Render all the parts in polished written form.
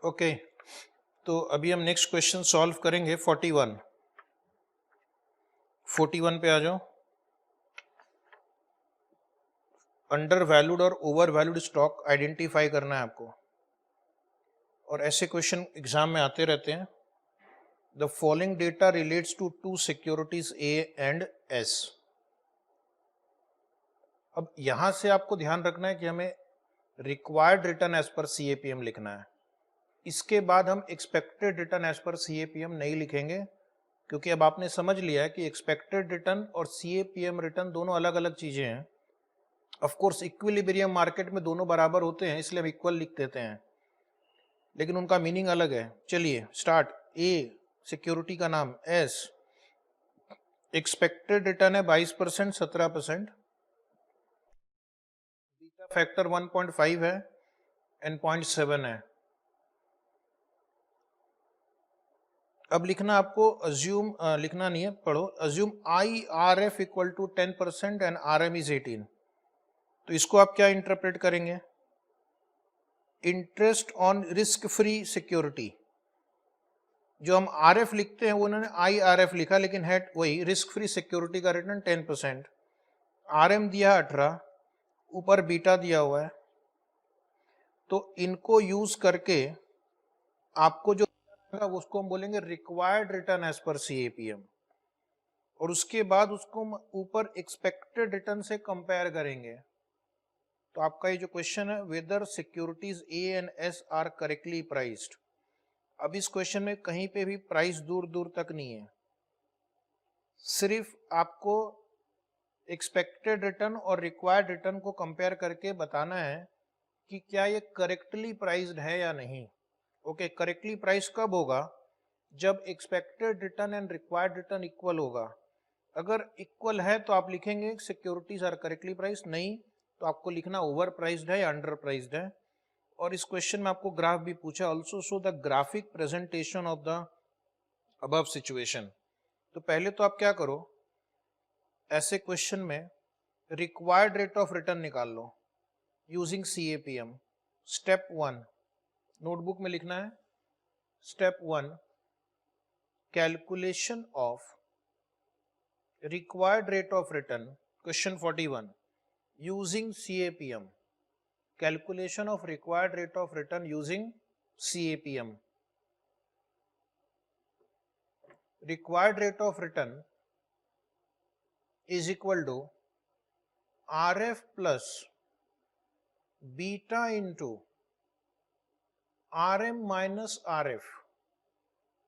Okay, तो अभी हम नेक्स्ट क्वेश्चन सॉल्व करेंगे 41 पे आ जाओ। Under valued or over valued stock identify करना है आपको, और ऐसे क्वेश्चन एग्जाम में आते रहते हैं। The following data relates to two securities A and S. अब यहां से आपको ध्यान रखना है कि हमें required return as per CAPM लिखना है। इसके बाद हम expected return as per CAPM नहीं लिखेंगे, क्योंकि अब आपने समझ लिया है कि एक्सपेक्टेड रिटर्न और सीएपीएम रिटर्न दोनों अलग अलग चीजें हैं। ऑफ कोर्स इक्विलिब्रियम मार्केट में दोनों बराबर होते हैं, इसलिए हम इक्वल लिख देते हैं, लेकिन उनका मीनिंग अलग है। चलिए स्टार्ट। ए सिक्योरिटी का नाम, एस एक्सपेक्टेड रिटर्न है 22%, 17%, बीटा फैक्टर 1.5 है एंड 0.7 है। अब लिखना आपको अज्यूम, लिखना नहीं है, पढ़ो। Assume I R F equal to 10% and R M is 18। तो इसको आप क्या इंटरप्रेट करेंगे? Interest on risk free security. जो हम आर एफ लिखते हैं वो उन्होंने आई आर एफ लिखा, लेकिन है वही रिस्क फ्री सिक्योरिटी का रिटर्न 10%। आर एम दिया 18, ऊपर बीटा दिया हुआ है। तो इनको यूज करके आपको जो उसको हम बोलेंगे required return as per CAPM, और उसके बाद उसको हम ऊपर एक्सपेक्टेड रिटर्न से कंपेयर करेंगे। तो आपका ये जो क्वेश्चन है, whether securities A and S are correctly priced. अब इस क्वेश्चन में कहीं पे भी प्राइस दूर दूर तक नहीं है, सिर्फ आपको एक्सपेक्टेड रिटर्न और रिक्वायर्ड रिटर्न को कंपेयर करके बताना है कि क्या ये करेक्टली प्राइस्ड है या नहीं। ओके, करेक्टली प्राइस कब होगा? जब expected return and required return equal होगा। अगर इक्वल है तो आप लिखेंगे सिक्योरिटीज आर करेक्टली प्राइस्ड, नहीं तो आपको लिखना ओवर प्राइस्ड है या अंडर प्राइस्ड है। और इस क्वेश्चन में आपको ग्राफ भी पूछा, also show the graphic presentation of the above situation. तो पहले तो आप क्या करो, ऐसे क्वेश्चन में रिक्वायर्ड रेट ऑफ रिटर्न निकाल लो यूजिंग सीएपीएम। स्टेप 1 नोटबुक में लिखना है। Step 1 calculation of required rate of return, question 41 using CAPM. Calculation of required rate of return using CAPM. Required rate of return is equal to RF plus beta into RM minus RF,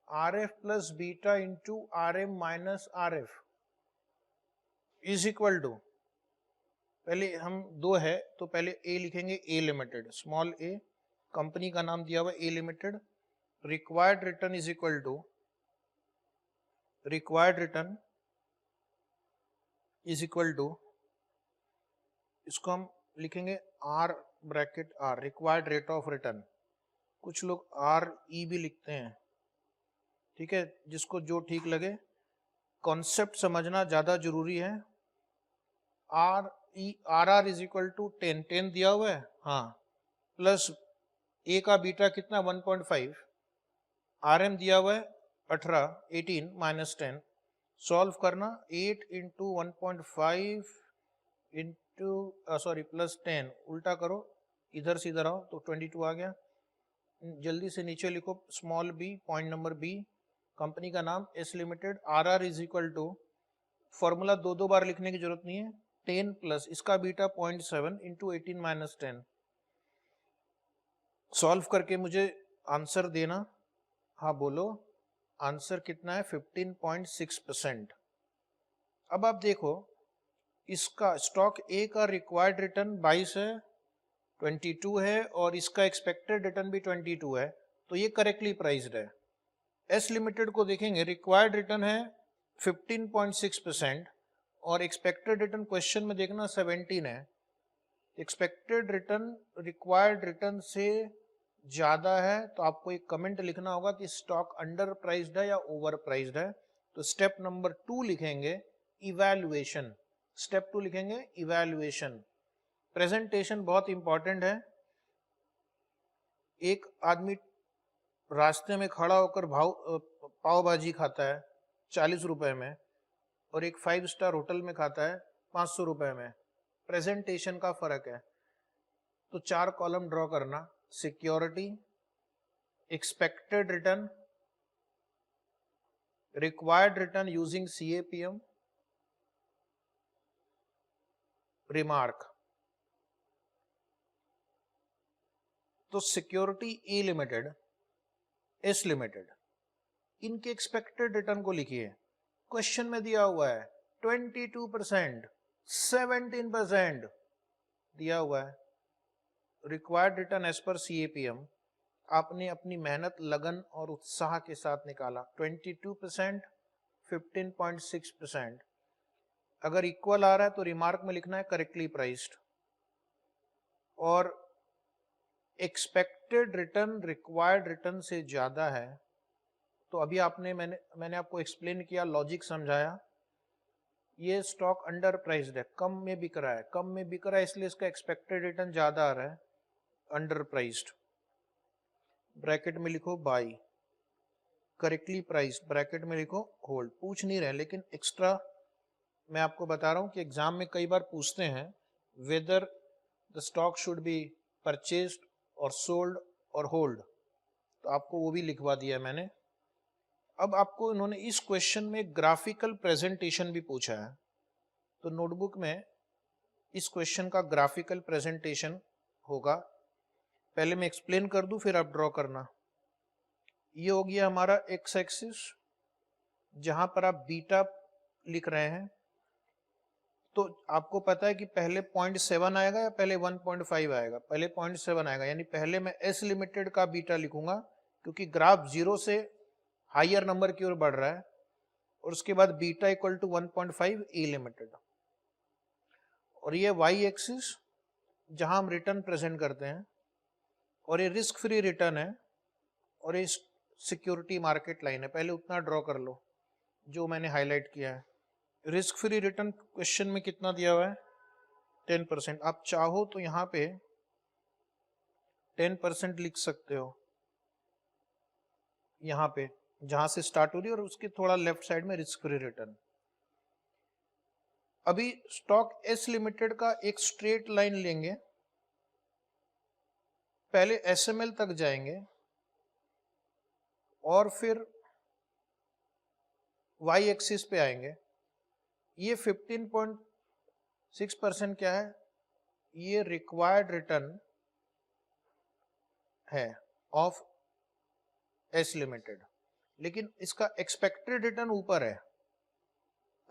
RF plus beta into RM minus RF is equal to, पहले हम दो है तो पहले A लिखेंगे, A limited, small a, company का नाम दिया हुआ A limited. Required return is equal to, required return is equal to, इसको हम लिखेंगे R bracket R, required rate of return. कुछ लोग RE भी लिखते हैं, ठीक है, जिसको जो ठीक लगे। कॉन्सेप्ट समझना ज्यादा जरूरी है। R R is equal to 10 दिया हुआ है, हाँ, प्लस ए का बीटा कितना 1.5, आर एम दिया हुआ है 18 माइनस 10। सॉल्व करना, 8 इंटू 1.5 इंटू सॉरी प्लस 10, उल्टा करो, इधर से इधर आओ तो 22 आ गया। जल्दी से नीचे लिखो small B, point number B, company का नाम S limited. R R is equal to, formula दो बार लिखने की जरूरत नहीं है, 10 प्लस इसका बीटा 0.7 इंटू 18 माइनस 10। सॉल्व करके मुझे आंसर देना। हाँ बोलो, आंसर कितना है? 15.6%। अब आप देखो, इसका स्टॉक ए का रिक्वायर्ड रिटर्न 22 है, 22 है, और इसका एक्सपेक्टेड रिटर्न भी 22 है, तो ये करेक्टली प्राइस्ड है। एस लिमिटेड को देखेंगे, रिक्वायर्ड रिटर्न है 15.6% और एक्सपेक्टेड रिटर्न क्वेश्चन में देखना 17 है। एक्सपेक्टेड रिटर्न रिक्वायर्ड रिटर्न से ज्यादा है, तो आपको एक कमेंट लिखना होगा कि स्टॉक अंडर प्राइस्ड है या ओवर प्राइस्ड है। तो स्टेप नंबर 2 लिखेंगे इवैल्यूएशन। स्टेप 2 लिखेंगे इवैल्यूएशन। प्रेजेंटेशन बहुत इंपॉर्टेंट है। एक आदमी रास्ते में खड़ा होकर पाव भाजी खाता है 40 रुपए में और एक 5 स्टार होटल में खाता है 500 रुपए में, प्रेजेंटेशन का फर्क है। तो 4 कॉलम ड्रॉ करना, security, expected return, required return using CAPM, remark. तो सिक्योरिटी ए लिमिटेड, एस लिमिटेड, इनके एक्सपेक्टेड रिटर्न को लिखिए। क्वेश्चन में दिया हुआ है 22%, 17% दिया हुआ है। Required return as per CAPM आपने अपनी मेहनत, लगन और उत्साह के साथ निकाला 22%, 15.6%। अगर इक्वल आ रहा है तो रिमार्क में लिखना है करेक्टली प्राइस्ड। और एक्सपेक्टेड रिटर्न रिक्वायर्ड रिटर्न से ज्यादा है तो अभी मैंने आपको एक्सप्लेन किया, लॉजिक समझाया, ये स्टॉक अंडर प्राइस्ड है, कम में बिक रहा है, कम में बिक रहा है इसलिए इसका एक्सपेक्टेड रिटर्न ज्यादा आ रहा है, अंडर प्राइस्ड। ब्रैकेट में लिखो बाई, करेक्टली प्राइस्ड ब्रैकेट में लिखो होल्ड। पूछ नहीं रहे लेकिन एक्स्ट्रा मैं आपको बता रहा हूं कि एग्जाम में कई बार पूछते हैं whether the stock should be purchased और सोल्ड और होल्ड, तो आपको वो भी लिखवा दिया है मैंने। अब आपको इन्होंने इस क्वेश्चन में ग्राफिकल प्रेजेंटेशन भी पूछा है, तो नोटबुक में इस क्वेश्चन का ग्राफिकल प्रेजेंटेशन होगा। पहले मैं एक्सप्लेन कर दूं फिर आप ड्रॉ करना। ये हो गया हमारा एक्स एक्सिस, जहां पर आप बीटा लिख रहे हैं। तो आपको पता है कि पहले 0.7 आएगा या पहले 1.5 आएगा? पहले 0.7 आएगा, यानी पहले मैं एस लिमिटेड का बीटा लिखूंगा क्योंकि ग्राफ 0 से हायर नंबर की ओर बढ़ रहा है, और उसके बाद beta equal to 1.5 A limited. और ये वाई एक्सिस जहां हम रिटर्न प्रेजेंट करते हैं, और ये रिस्क फ्री रिटर्न है, और ये सिक्योरिटी मार्केट लाइन है। पहले उतना ड्रॉ कर लो जो मैंने हाईलाइट किया है। रिस्क फ्री रिटर्न क्वेश्चन में कितना दिया हुआ है? 10%। आप चाहो तो यहाँ पे 10% लिख सकते हो, यहाँ पे जहां से स्टार्ट हो रही है, और उसके थोड़ा लेफ्ट साइड में रिस्क फ्री रिटर्न। अभी स्टॉक एस लिमिटेड का एक स्ट्रेट लाइन लेंगे, पहले SML तक जाएंगे और फिर वाई एक्सिस पे आएंगे। ये 15.6% क्या है? ये रिक्वायर्ड रिटर्न है ऑफ एस लिमिटेड, लेकिन इसका एक्सपेक्टेड रिटर्न ऊपर है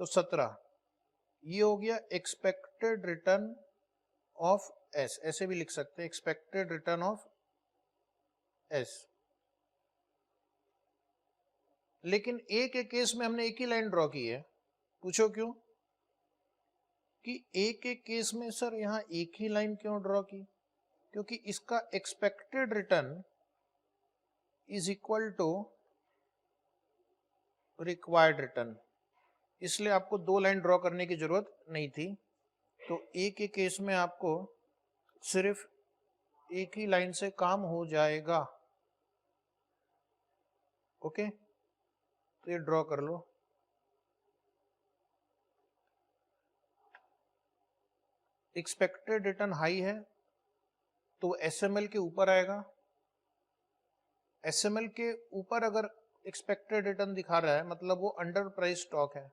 तो 17। ये हो गया एक्सपेक्टेड रिटर्न ऑफ एस, ऐसे भी लिख सकते हैं एक्सपेक्टेड रिटर्न ऑफ एस। लेकिन ए के केस में हमने एक ही लाइन ड्रॉ की है। पूछो क्यों? कि ए के केस में सर यहां एक ही लाइन क्यों ड्रॉ की? क्योंकि इसका expected return is equal to required return, इसलिए आपको 2 लाइन ड्रॉ करने की जरूरत नहीं थी। तो ए के केस में आपको सिर्फ एक ही लाइन से काम हो जाएगा। ओके, तो ये ड्रॉ कर लो। एक्सपेक्टेड रिटर्न हाई है तो SML के ऊपर आएगा। SML के ऊपर अगर एक्सपेक्टेड रिटर्न दिखा रहा है मतलब वो अंडर प्राइस स्टॉक है।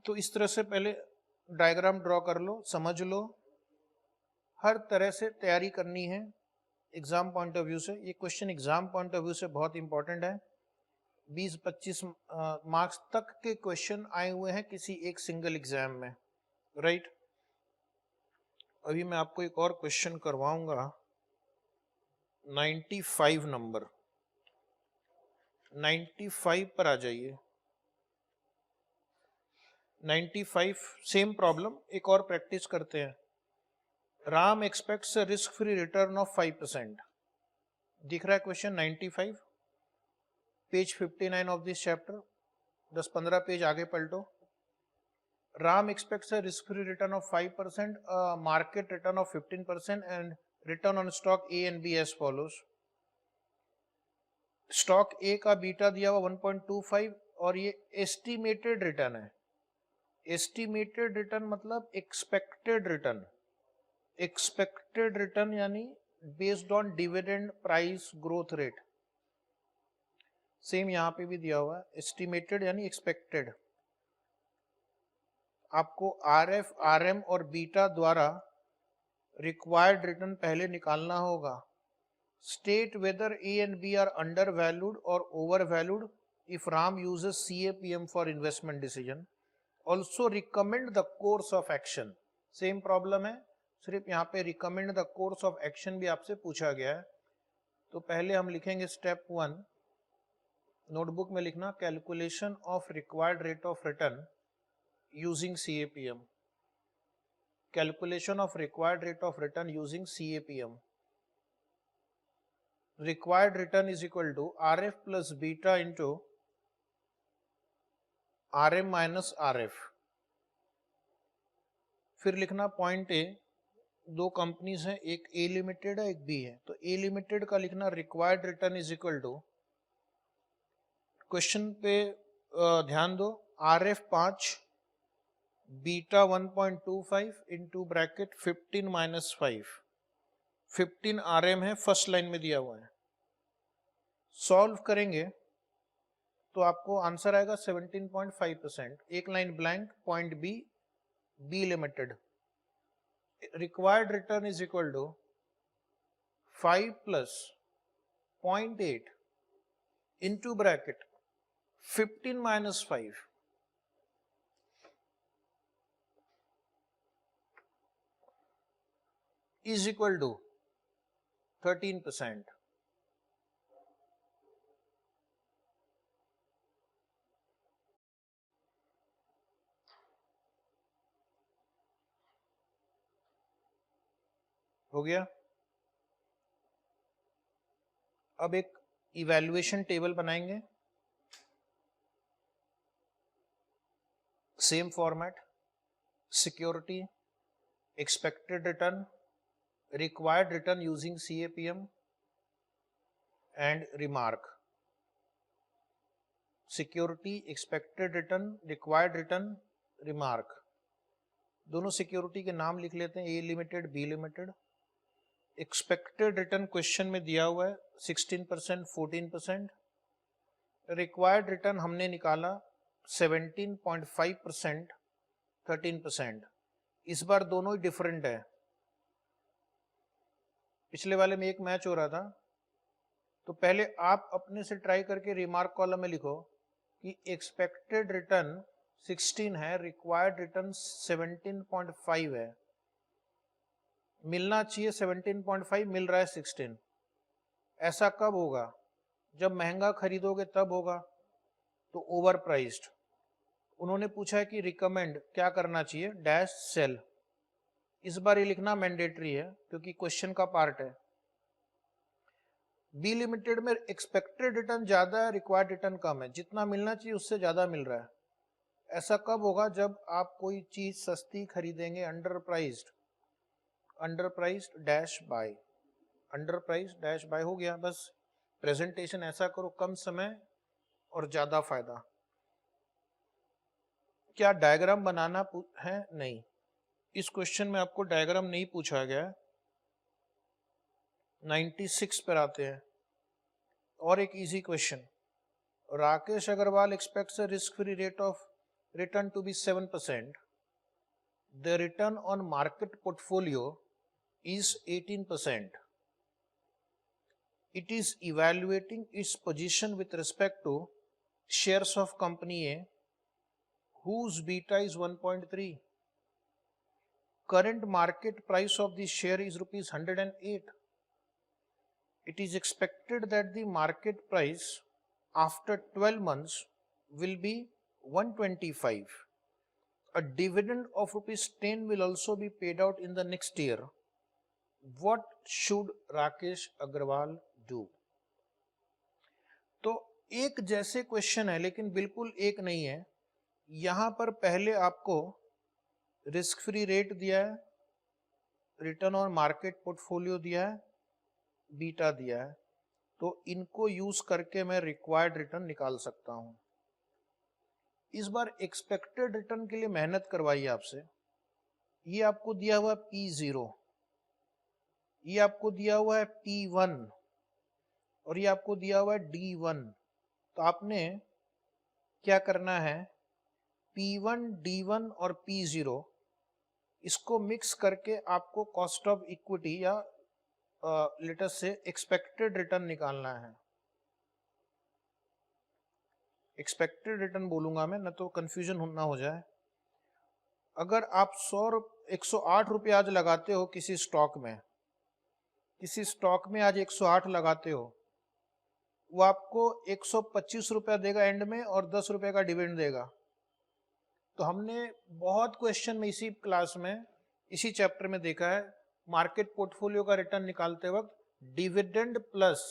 तो इस तरह से पहले डायग्राम ड्रॉ कर लो, समझ लो, हर तरह से तैयारी करनी है एग्जाम पॉइंट ऑफ व्यू से। ये question exam point of view से बहुत इंपॉर्टेंट है। 20-25 मार्क्स तक के क्वेश्चन आए हुए हैं किसी एक सिंगल एग्जाम में, राइट। अभी मैं आपको एक और क्वेश्चन करवाऊंगा, 95 नंबर, 95 पर आ जाइए। 95 सेम प्रॉब्लम, एक और प्रैक्टिस करते हैं। Ram aspects a risk free return of 5%। दिख रहा है question 95, page 59 of this chapter, 10-15 page आगे पलटो। Ram expects a risk-free return of 5%, a market return of 15%, and return on stock A and B as follows. Stock ए का beta दिया हुआ 1.25 और ये estimated return है। एस्टिमेटेड रिटर्न मतलब expected return. Expected return यानी based on dividend price growth rate. Same यहां पे भी दिया हुआ है, एस्टिमेटेड यानी एक्सपेक्टेड। आपको आरएफ, आरएम और बीटा द्वारा रिक्वायर्ड रिटर्न पहले निकालना होगा। State whether A and B are undervalued or overvalued if Ram uses CAPM for investment decision. Also recommend the course of action. Same problem है, सिर्फ यहाँ पे recommend the course of action भी आपसे पूछा गया है। तो पहले हम लिखेंगे स्टेप 1, नोटबुक में लिखना calculation of required rate of return using CAPM। Calculation of required rate of return using CAPM. Required return is equal to RF plus beta into RM minus RF. फिर लिखना पॉइंट ए, दो companies हैं, एक ए limited है एक B है, तो ए limited का लिखना required return is equal to, question पे ध्यान दो, RF 5 beta 1.25 into bracket 15 minus 5। 15 RM है, फर्स्ट लाइन में दिया हुआ है। सॉल्व करेंगे तो आपको आंसर आएगा 17.5%। एक line blank, point B, B limited. Required return is equal to 5 plus 0.8 into bracket 15 minus 5 is equal to 13%। हो गया। अब एक इवैल्यूएशन टेबल बनाएंगे, same format, security, expected return, required return using CAPM and remark. Security, expected return, required return, remark. दोनों security के नाम लिख लेते हैं, A limited, B limited. Expected return question में दिया हुआ है 16%, 14%। रिक्वायर्ड रिटर्न हमने निकाला 17.5%, 13%। इस बार दोनों ही डिफरेंट है। पिछले वाले में एक मैच हो रहा था, तो पहले आप अपने से ट्राई करके रिमार्क कॉलम में लिखो कि एक्सपेक्टेड रिटर्न 16 है, रिक्वायर्ड रिटर्न 17.5 है। मिलना चाहिए 17.5, मिल रहा है 16। ऐसा कब होगा? जब महंगा खरीदोगे तब होगा, तो ओवर प्राइस्ड। उन्होंने पूछा है कि रिकमेंड क्या करना चाहिए, डैश सेल। इस बार ये लिखना मैंडेटरी है क्योंकि क्वेश्चन का पार्ट है। बी लिमिटेड में एक्सपेक्टेड रिटर्न ज्यादा है, रिक्वायर्ड रिटर्न कम है, जितना मिलना चाहिए उससे ज्यादा मिल रहा है। ऐसा कब होगा? जब आप कोई चीज सस्ती खरीदेंगे, under priced dash by, under price dash by. हो गया, बस प्रेजेंटेशन ऐसा करो, कम समय और ज्यादा फायदा। क्या डायग्राम बनाना है? नहीं, इस क्वेश्चन में आपको डायग्राम नहीं पूछा गया है। 96 पर आते हैं, और एक easy question. Rakesh Agarwal expects a risk free rate of return to be 7%. The return on market portfolio is 18%. It is evaluating its position with respect to shares of company A whose beta is 1.3. Current market price of the share is rupees 108. It is expected that the market price after 12 months will be 125. A dividend of rupees 10 will also be paid out in the next year. What should Rakesh Agrawal do? तो एक जैसे question है लेकिन बिल्कुल एक नहीं है। यहां पर पहले आपको रिस्क फ्री रेट दिया है, रिटर्न ऑन मार्केट पोर्टफोलियो दिया है, बीटा दिया है। तो इनको यूज करके मैं रिक्वायर्ड रिटर्न निकाल सकता हूं। इस बार एक्सपेक्टेड रिटर्न के लिए मेहनत करवाइए आपसे। ये आपको दिया हुआ है P0, ये आपको दिया हुआ है P1 और ये आपको दिया हुआ है D1। तो आपने क्या करना है, P1, D1 और P0 इसको मिक्स करके आपको कॉस्ट ऑफ इक्विटी या लेटस से एक्सपेक्टेड रिटर्न निकालना है। एक्सपेक्टेड रिटर्न बोलूंगा मैं, न तो कंफ्यूजन ना हो जाए। अगर आप 108 रुपये आज लगाते हो किसी स्टॉक में, किसी स्टॉक में आज 108 लगाते हो, वो आपको 125 रुपया देगा एंड में और 10 रुपये का डिविडेंड देगा। तो हमने बहुत क्वेश्चन में इसी क्लास में इसी चैप्टर में देखा है, मार्केट पोर्टफोलियो का रिटर्न निकालते वक्त dividend plus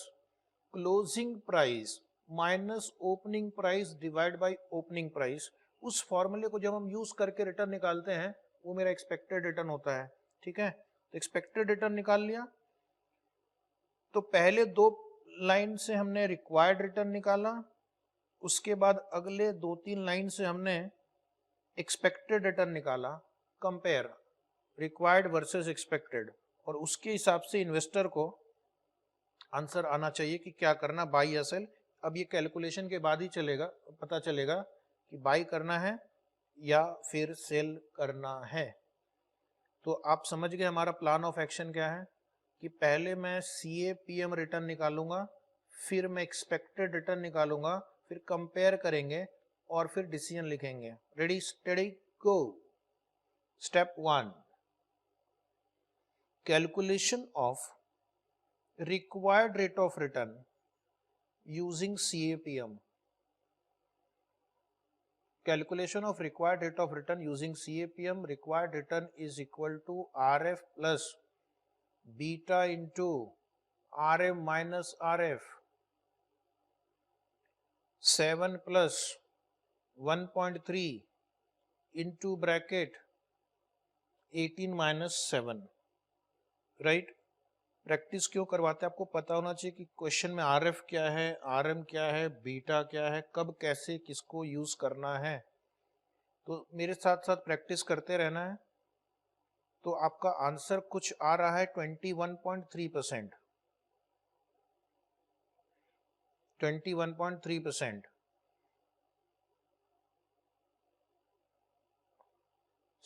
closing price minus opening price divide by opening price, उस फॉर्मूले को जब हम यूज करके रिटर्न निकालते हैं वो मेरा एक्सपेक्टेड रिटर्न होता है। ठीक है, तो एक्सपेक्टेड रिटर्न निकाल लिया। तो पहले दो लाइन से हमने रिक्वायर्ड रिटर्न निकाला, उसके बाद अगले 2-3 लाइन से हमने एक्सपेक्टेड रिटर्न निकाला। कंपेयर रिक्वायर्ड वर्सेस एक्सपेक्टेड, और उसके हिसाब से इन्वेस्टर को आंसर आना चाहिए कि क्या करना, बाई या सेल। अब ये कैलकुलेशन के बाद ही चलेगा, पता चलेगा कि बाई करना है या फिर सेल करना है। तो आप समझ गए हमारा प्लान ऑफ एक्शन क्या है, कि पहले मैं CAPM रिटर्न निकालूंगा, फिर मैं एक्सपेक्टेड रिटर्न निकालूंगा, फिर कंपेयर करेंगे और फिर डिसीजन लिखेंगे। Ready steady go. Step 1, calculation of required rate of return using CAPM. Calculation of required rate of return using CAPM. Required return is equal to RF plus beta into RM minus RF. 7 plus 1.3 into bracket 18 minus 7. Right? Practice क्यों करवाते हैं, आपको पता होना चाहिए कि question में RF क्या है, RM क्या है, बीटा क्या है, कब कैसे किसको यूज करना है। तो मेरे साथ साथ प्रैक्टिस करते रहना है। तो आपका आंसर कुछ आ रहा है 21.3%। 21.3%।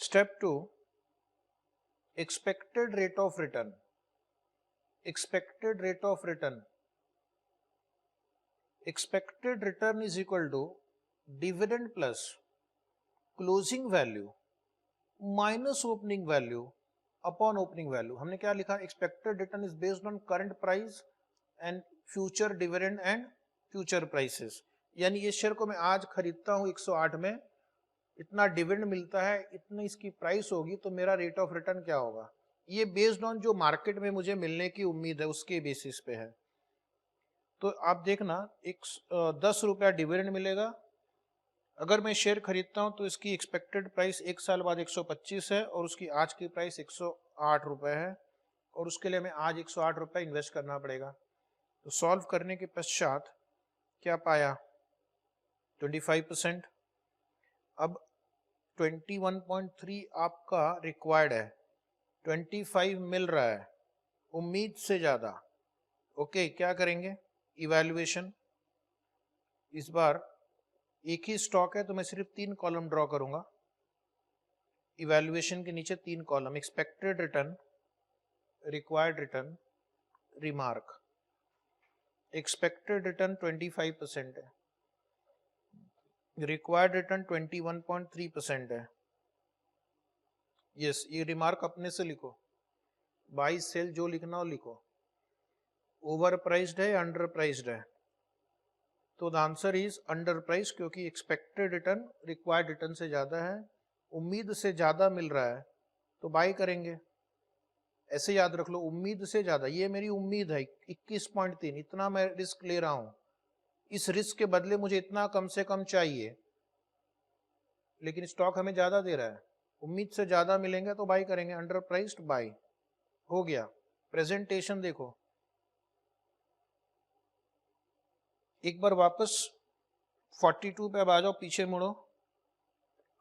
Step 2, expected rate of return. Expected rate of return. Expected return is equal to dividend plus closing value minus opening value upon opening value. हमने क्या लिखा, expected return is based on current price and future dividend and future prices. यानी ये share को मैं आज खरीदता हूँ 108 में, इतना डिविडेंड मिलता है, इतनी इसकी प्राइस होगी, तो मेरा रेट ऑफ रिटर्न क्या होगा, ये बेस्ड ऑन जो मार्केट में मुझे मिलने की उम्मीद है उसके बेसिस पे है। तो आप देखना, 10 रुपया डिविडेंड मिलेगा। अगर मैं शेयर खरीदता हूं तो इसकी एक्सपेक्टेड प्राइस 1 साल बाद 125 है और उसकी आज की प्राइस 108 रुपये है, और उसके लिए मैं आज 108 रुपये इन्वेस्ट करना पड़ेगा। तो सॉल्व करने के पश्चात क्या पाया, 25%। अब 21.3 आपका रिक्वायर्ड है, 25 मिल रहा है, उम्मीद से ज्यादा। ओके, क्या करेंगे, इवैल्यूएशन। इस बार एक ही स्टॉक है तो मैं सिर्फ 3 कॉलम ड्रॉ करूंगा। इवैल्यूएशन के नीचे 3 column, expected return, required return, remark. Expected return 25% है, रिक्वायर्ड रिटर्न 21.3% है। यस, ये रिमार्क अपने से लिखो, बाई सेल जो लिखना हो लिखो। ओवर प्राइस्ड है या अंडर प्राइस्ड है, तो the answer is under price, क्योंकि एक्सपेक्टेड रिटर्न रिक्वायर्ड रिटर्न से ज्यादा है, उम्मीद से ज्यादा मिल रहा है तो बाई करेंगे। ऐसे याद रख लो, उम्मीद से ज्यादा, ये मेरी उम्मीद है 21.3, इतना मैं रिस्क ले रहा हूं, इस रिस्क के बदले मुझे इतना कम से कम चाहिए, लेकिन स्टॉक हमें ज्यादा दे रहा है, उम्मीद से ज्यादा मिलेंगे तो बाई करेंगे, अंडर प्राइस्ड बाई। हो गया। प्रेजेंटेशन देखो, एक बार वापस 42 पे अब आ जाओ, पीछे मुड़ो।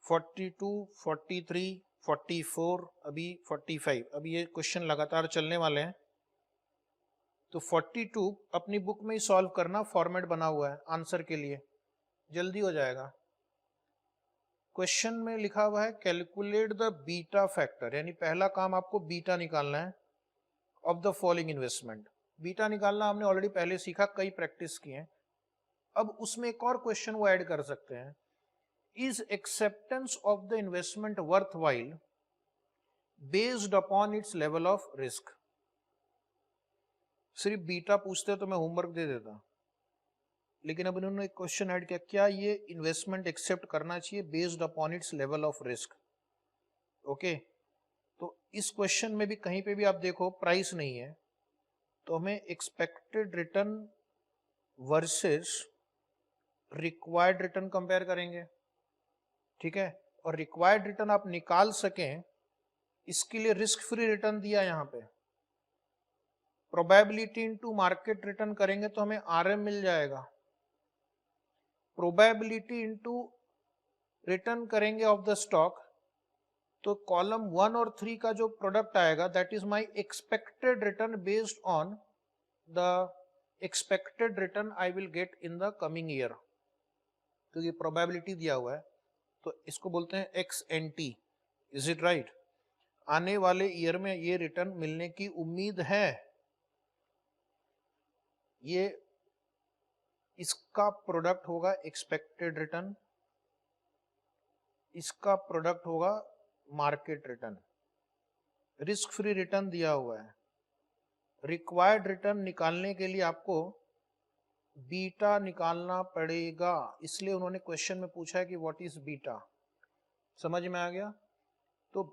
42, 43, 44, अभी 45, अभी ये क्वेश्चन लगातार चलने वाले हैं। तो 42 अपनी बुक में ही सॉल्व करना, फॉर्मेट बना हुआ है आंसर के लिए, जल्दी हो जाएगा। क्वेश्चन में लिखा हुआ है कैलकुलेट द बीटा फैक्टर, यानी पहला काम आपको बीटा निकालना है of the following investment. Beta निकालना हमने ऑलरेडी पहले सीखा, कई प्रैक्टिस किए हैं। अब उसमें एक और क्वेश्चन वो ऐड कर सकते हैं, is acceptance of the investment worth while based upon its level of risk. सिर्फ बीटा पूछते तो मैं होमवर्क दे देता, लेकिन अब इन्होंने एक क्वेश्चन ऐड किया, क्या ये इन्वेस्टमेंट एक्सेप्ट करना चाहिए based upon its level of risk. Okay, तो इस क्वेश्चन में भी कहीं पे भी आप देखो प्राइस नहीं है, तो हमें expected return versus required return compare करेंगे, ठीक है। और रिक्वायर्ड रिटर्न आप निकाल सकें, इसके लिए रिस्क फ्री रिटर्न दिया यहाँ पे। प्रोबेबिलिटी इनटू मार्केट रिटर्न करेंगे तो हमें आरएम मिल जाएगा। प्रोबेबिलिटी इनटू रिटर्न करेंगे ऑफ द स्टॉक, तो कॉलम 1 और 3 का जो प्रोडक्ट आएगा that is my expected return based on the expected return I will get in the coming year. तो ये प्रोबेबिलिटी दिया हुआ है, तो इसको बोलते हैं ex ante. Is it right? आने वाले ईयर में ये रिटर्न मिलने की उम्मीद है, ये इसका प्रोडक्ट होगा एक्सपेक्टेड रिटर्न, इसका प्रोडक्ट होगा market return. Risk free return दिया हुआ है। रिक्वायर्ड रिटर्न निकालने के लिए आपको बीटा निकालना पड़ेगा, इसलिए उन्होंने क्वेश्चन में पूछा है कि व्हाट इज बीटा। समझ में आ गया? तो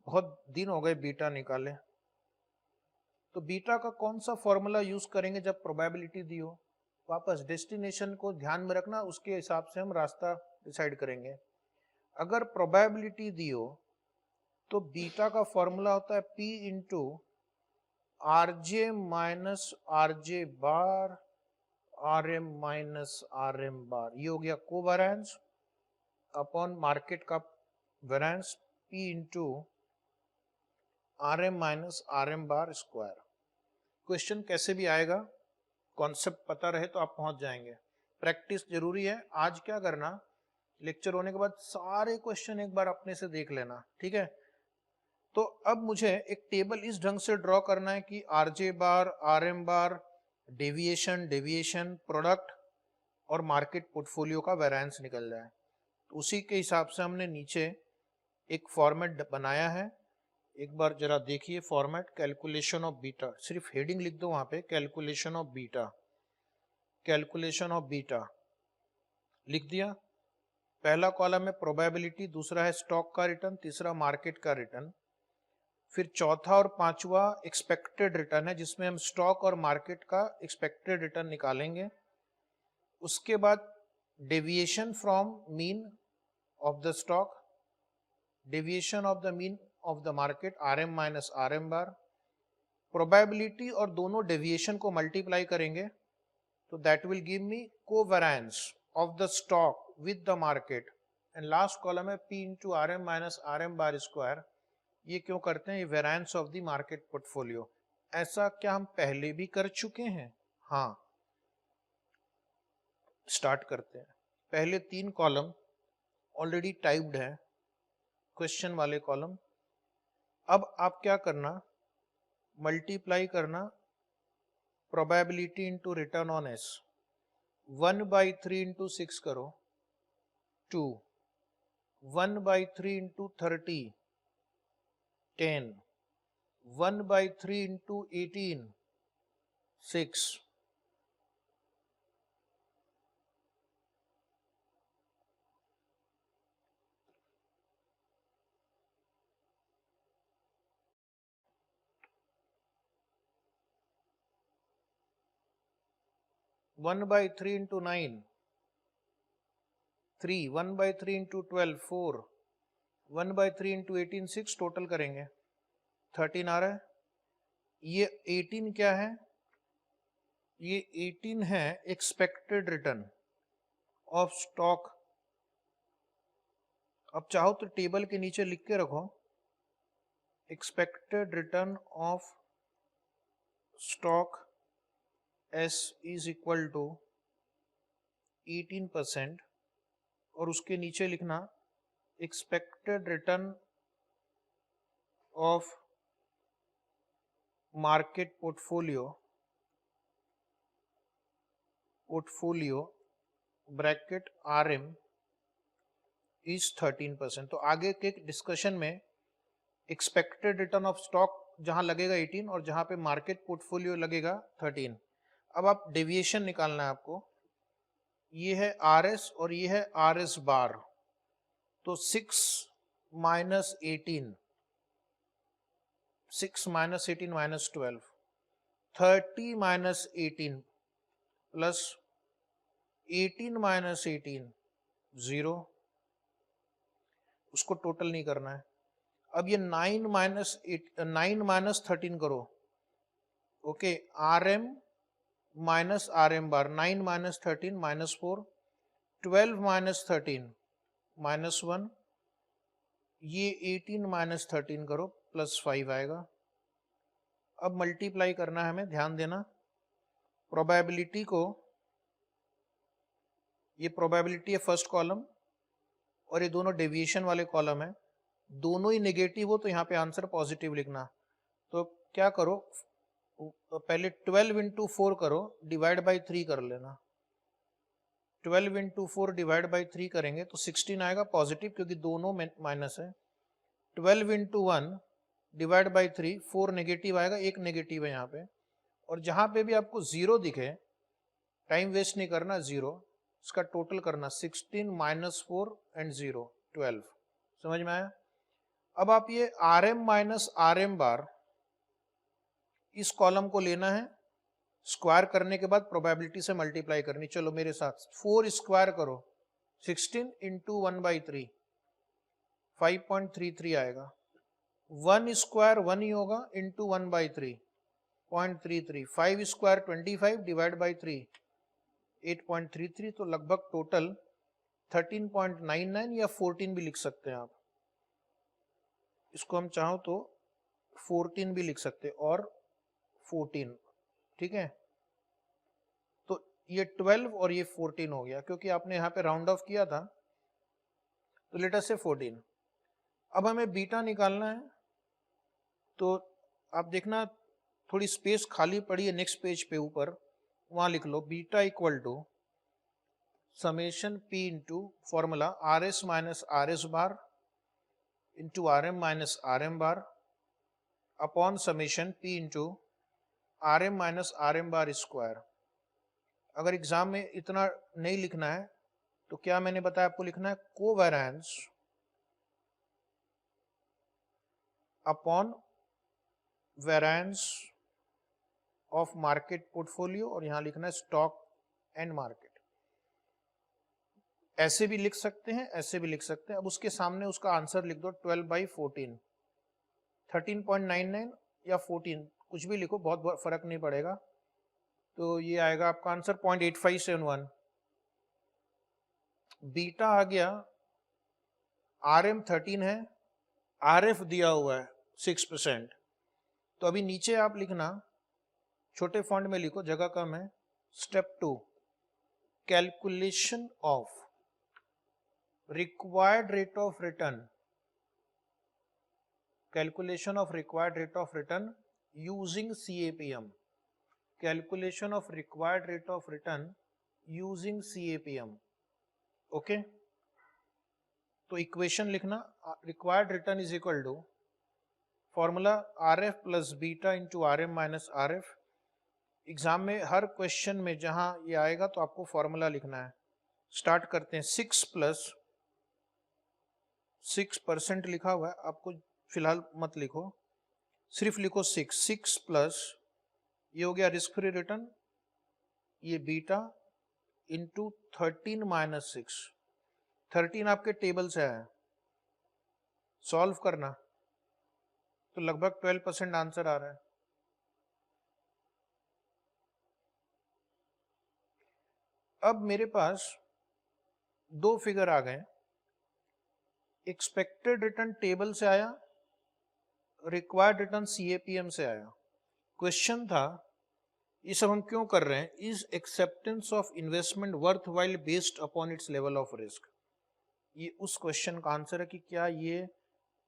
बहुत दिन हो गए बीटा निकाले, तो बीटा का कौन सा फॉर्मूला यूज करेंगे जब प्रोबेबिलिटी दी हो। वापस डेस्टिनेशन को ध्यान में रखना, उसके हिसाब से हम रास्ता डिसाइड करेंगे। अगर प्रोबेबिलिटी दी हो तो बीटा का फॉर्मूला होता है P into R J minus R J bar R M minus R M bar. ये हो गया कोवेरिएंस अपॉन मार्केट का variance, P into R M minus R M bar square. Question कैसे भी आएगा, कॉन्सेप्ट पता रहे तो आप पहुंच जाएंगे। प्रैक्टिस जरूरी है। आज क्या करना, लेक्चर होने के बाद सारे क्वेश्चन एक बार अपने से देख लेना, ठीक है। तो अब मुझे एक टेबल इस ढंग से ड्रॉ करना है कि are J bar, R M bar, deviation, deviation, product और मार्केट पोर्टफोलियो का वेरिएंस निकल जाए। तो उसी के हिसाब से हमने नीचे एक फॉर्मेट बनाया है। एक बार जरा देखिए फॉर्मेट, कैलकुलेशन ऑफ बीटा, सिर्फ हेडिंग लिख दो वहां पे, calculation of beta, calculation of beta लिख दिया। पहला कॉलम है प्रोबेबिलिटी, दूसरा है स्टॉक का रिटर्न, तीसरा मार्केट का रिटर्न, फिर चौथा और पांचवा एक्सपेक्टेड रिटर्न है जिसमें हम स्टॉक और मार्केट का एक्सपेक्टेड रिटर्न निकालेंगे। उसके बाद deviation from mean of the stock, deviation of the mean of the market, R M minus R M bar, probability और दोनों डेविएशन को मल्टीप्लाई करेंगे तो that will give me covariance of the stock with the market, and last column है P into R M minus R M bar square. ये क्यों करते हैं, ये variance of the market portfolio. ऐसा क्या हम पहले भी कर चुके हैं? हाँ, स्टार्ट करते हैं। पहले 3 कॉलम ऑलरेडी टाइप्ड है, क्वेश्चन वाले कॉलम। अब आप क्या करना, मल्टीप्लाई करना probability into return on S, 1/3 into 6 करो 2, 1/3 into 30 10, 1/3 into 18 6, 1/3 into 9 3, 1/3 into 12 4, 1/3 into 18 6, total करेंगे 13 आ रहा है। ये 18 क्या है, ये 18 है एक्सपेक्टेड रिटर्न ऑफ स्टॉक। अब चाहो तो टेबल के नीचे लिख के रखो, expected return of stock S is equal to 18%, और उसके नीचे लिखना expected return of market portfolio bracket RM is 13%। तो आगे के डिस्कशन में एक्सपेक्टेड रिटर्न ऑफ स्टॉक जहां लगेगा 18 और जहां पे मार्केट पोर्टफोलियो लगेगा 13। अब आप डेविएशन निकालना है आपको, ये है RS और ये है RS बार। तो 6 minus 18 minus 12, 30 minus 18 plus 18 minus 18 0, उसको टोटल नहीं करना है। अब ये 9 माइनस 13 करो, ओके, RM माइनस RM बार, 9 माइनस 13 माइनस 4, 12 माइनस 13 माइनस 1, ये 18 माइनस 13 करो प्लस 5 आएगा। अब मल्टीप्लाई करना है हमें, ध्यान देना, प्रोबेबिलिटी को, ये प्रोबेबिलिटी है फर्स्ट कॉलम और ये दोनों डेविएशन वाले कॉलम है, दोनों ही नेगेटिव हो तो यहाँ पे आंसर पॉजिटिव लिखना। तो क्या करो, पहले 12 इंटू 4 करो, डिवाइड बाई 3 कर लेना। 12 इंटू 4 डिवाइड बाई 3 करेंगे तो 16 आएगा पॉजिटिव, क्योंकि दोनों माइनस है। 12 इंटू 1 डिवाइड बाई 3, 4 नेगेटिव आएगा, एक नेगेटिव है यहाँ पे। और जहां पे भी आपको 0 दिखे, टाइम वेस्ट नहीं करना, 0, इसका टोटल करना, 16 माइनस 4 एंड 0, 12। समझ में आया? अब आप ये RM माइनस RM बार, इस कॉलम को लेना है, स्क्वायर करने के बाद प्रोबेबिलिटी से मल्टीप्लाई करनी। चलो मेरे साथ, 4 स्क्वायर करो, 16 इंटू 1/3, 5.33 आएगा। 1 स्क्वायर 1 ही होगा, इंटू 1/3, 0.33, 5 स्क्वायर 25 डिवाइड बाई 3, 8.33। तो लगभग टोटल 13.99 या 14 भी लिख सकते हैं आप, इसको हम चाहो तो 14 भी लिख सकते हैं, और 14, ठीक है। तो ये 12 और ये 14 हो गया, क्योंकि आपने यहाँ पे राउंड ऑफ किया था, तो लेट अस से 14। अब हमें बीटा निकालना है, तो आप देखना थोड़ी स्पेस खाली पड़ी है नेक्स्ट पेज पे ऊपर, वहां लिख लो beta equal to summation P into formula RS minus RS bar into RM minus RM bar upon summation P into RM minus RM bar square. अगर एग्जाम में इतना नहीं लिखना है तो क्या मैंने बताया आपको लिखना है, covariance upon variance of market portfolio, और यहां लिखना है स्टॉक एंड मार्केट। ऐसे भी लिख सकते हैं, ऐसे भी लिख सकते हैं। अब उसके सामने उसका आंसर लिख दो, 12/14, 13.99 या 14, कुछ भी लिखो, बहुत फर्क नहीं पड़ेगा। तो ये आएगा आपका आंसर 0.8571। बीटा आ गया, RM 13 है, RF दिया हुआ है 6%। तो अभी नीचे आप लिखना, छोटे फॉन्ट में लिखो, जगह कम है। Step 2, calculation of required rate of return, calculation of required rate of return using CAPM, calculation of required rate of return using CAPM, okay. तो इक्वेशन लिखना, required return is equal to formula RF plus beta into RM minus RF। Exam में हर question में जहां ये आएगा तो आपको formula लिखना है। स्टार्ट करते हैं, 6 प्लस 6% लिखा हुआ है, आपको फिलहाल मत लिखो, सिर्फ लिखो 6 प्लस, ये हो गया रिस्क फ्री रिटर्न, ये बीटा इंटू 13 माइनस 6, 13 आपके टेबल से आया, सॉल्व करना, तो लगभग 12% आंसर आ रहा है। अब मेरे पास दो फिगर आ गए, एक्सपेक्टेड रिटर्न टेबल से आया, रिक्वायर्ड रिटर्न सीएपीएम से आया। क्वेश्चन था ये सब हम क्यों कर रहे हैं, is acceptance of investment worth while based upon its level of risk. ये उस क्वेश्चन का आंसर है कि क्या ये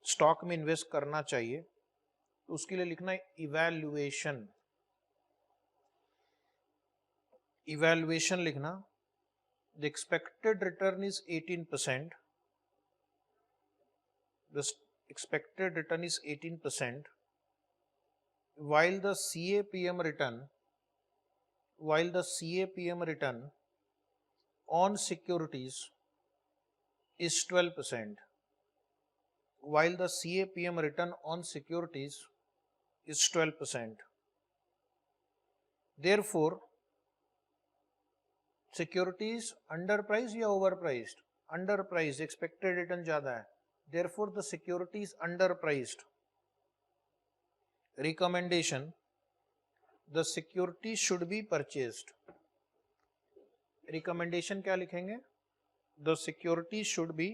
स्टॉक में इन्वेस्ट करना चाहिए। तो उसके लिए लिखना है इवैल्यूएशन, इवैल्यूएशन लिखना, the expected return is 18%, the expected return is 18%, while the CAPM return on securities is 12%, while the CAPM return on securities is 12%. Therefore securities underpriced या overpriced, underpriced, expected return ज्यादा है, therefore the security is underpriced. Recommendation, the security should be purchased. Recommendation क्या लिखेंगे, the security should be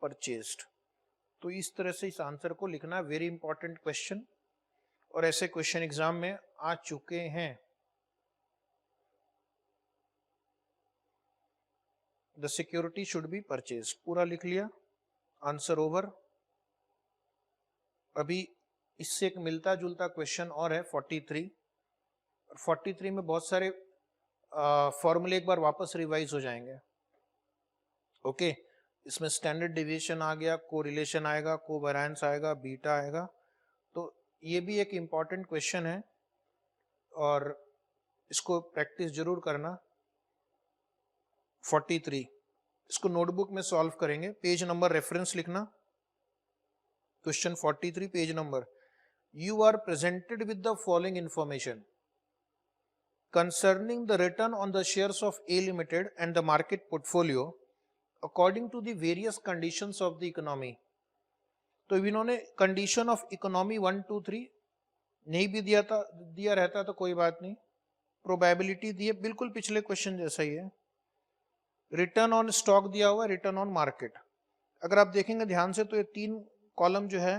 purchased. तो इस तरह से इस आंसर को लिखना, वेरी इंपॉर्टेंट क्वेश्चन, और ऐसे क्वेश्चन एग्जाम में आ चुके हैं। The security should be purchase, पूरा लिख लिया, आंसर ओवर। अभी इससे एक मिलता जुलता क्वेश्चन और है 43, और 43 में बहुत सारे फॉर्मूले एक बार वापस रिवाइज हो जाएंगे। ओके, इसमें स्टैंडर्ड डिविएशन आ गया, कोरिलेशन आएगा, कोवेरिएंस आएगा, बीटा आएगा। तो ये भी एक इम्पॉर्टेंट क्वेश्चन है और इसको प्रैक्टिस जरूर करना। 43 इसको नोटबुक में सॉल्व करेंगे, पेज नंबर रेफरेंस लिखना, question 43 page number. You are presented with the following information concerning the return on the shares of A Limited and the market portfolio according to the various conditions of the economy. तो इन्होंने condition of economy 1 2 3 नहीं भी दिया रहता तो कोई बात नहीं, प्रोबेबिलिटी दी है, बिल्कुल पिछले क्वेश्चन जैसा ही है। रिटर्न ऑन स्टॉक दिया हुआ है, रिटर्न ऑन मार्केट। अगर आप देखेंगे ध्यान से तो ये 3 कॉलम जो है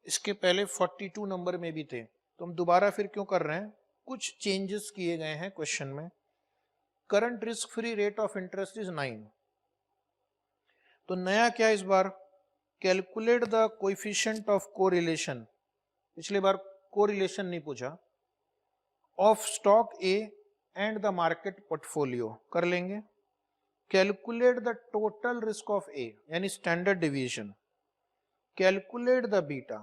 इसके पहले 42 नंबर में भी थे, तो हम दोबारा फिर क्यों कर रहे हैं, कुछ चेंजेस किए गए हैं क्वेश्चन में। Current risk free rate of interest is 9, तो नया क्या इस बार, calculate the coefficient of correlation, पिछली बार कोरिलेशन नहीं पूछा, of stock A and the market portfolio कर लेंगे। Calculate the total risk of A यानी standard deviation, calculate the beta.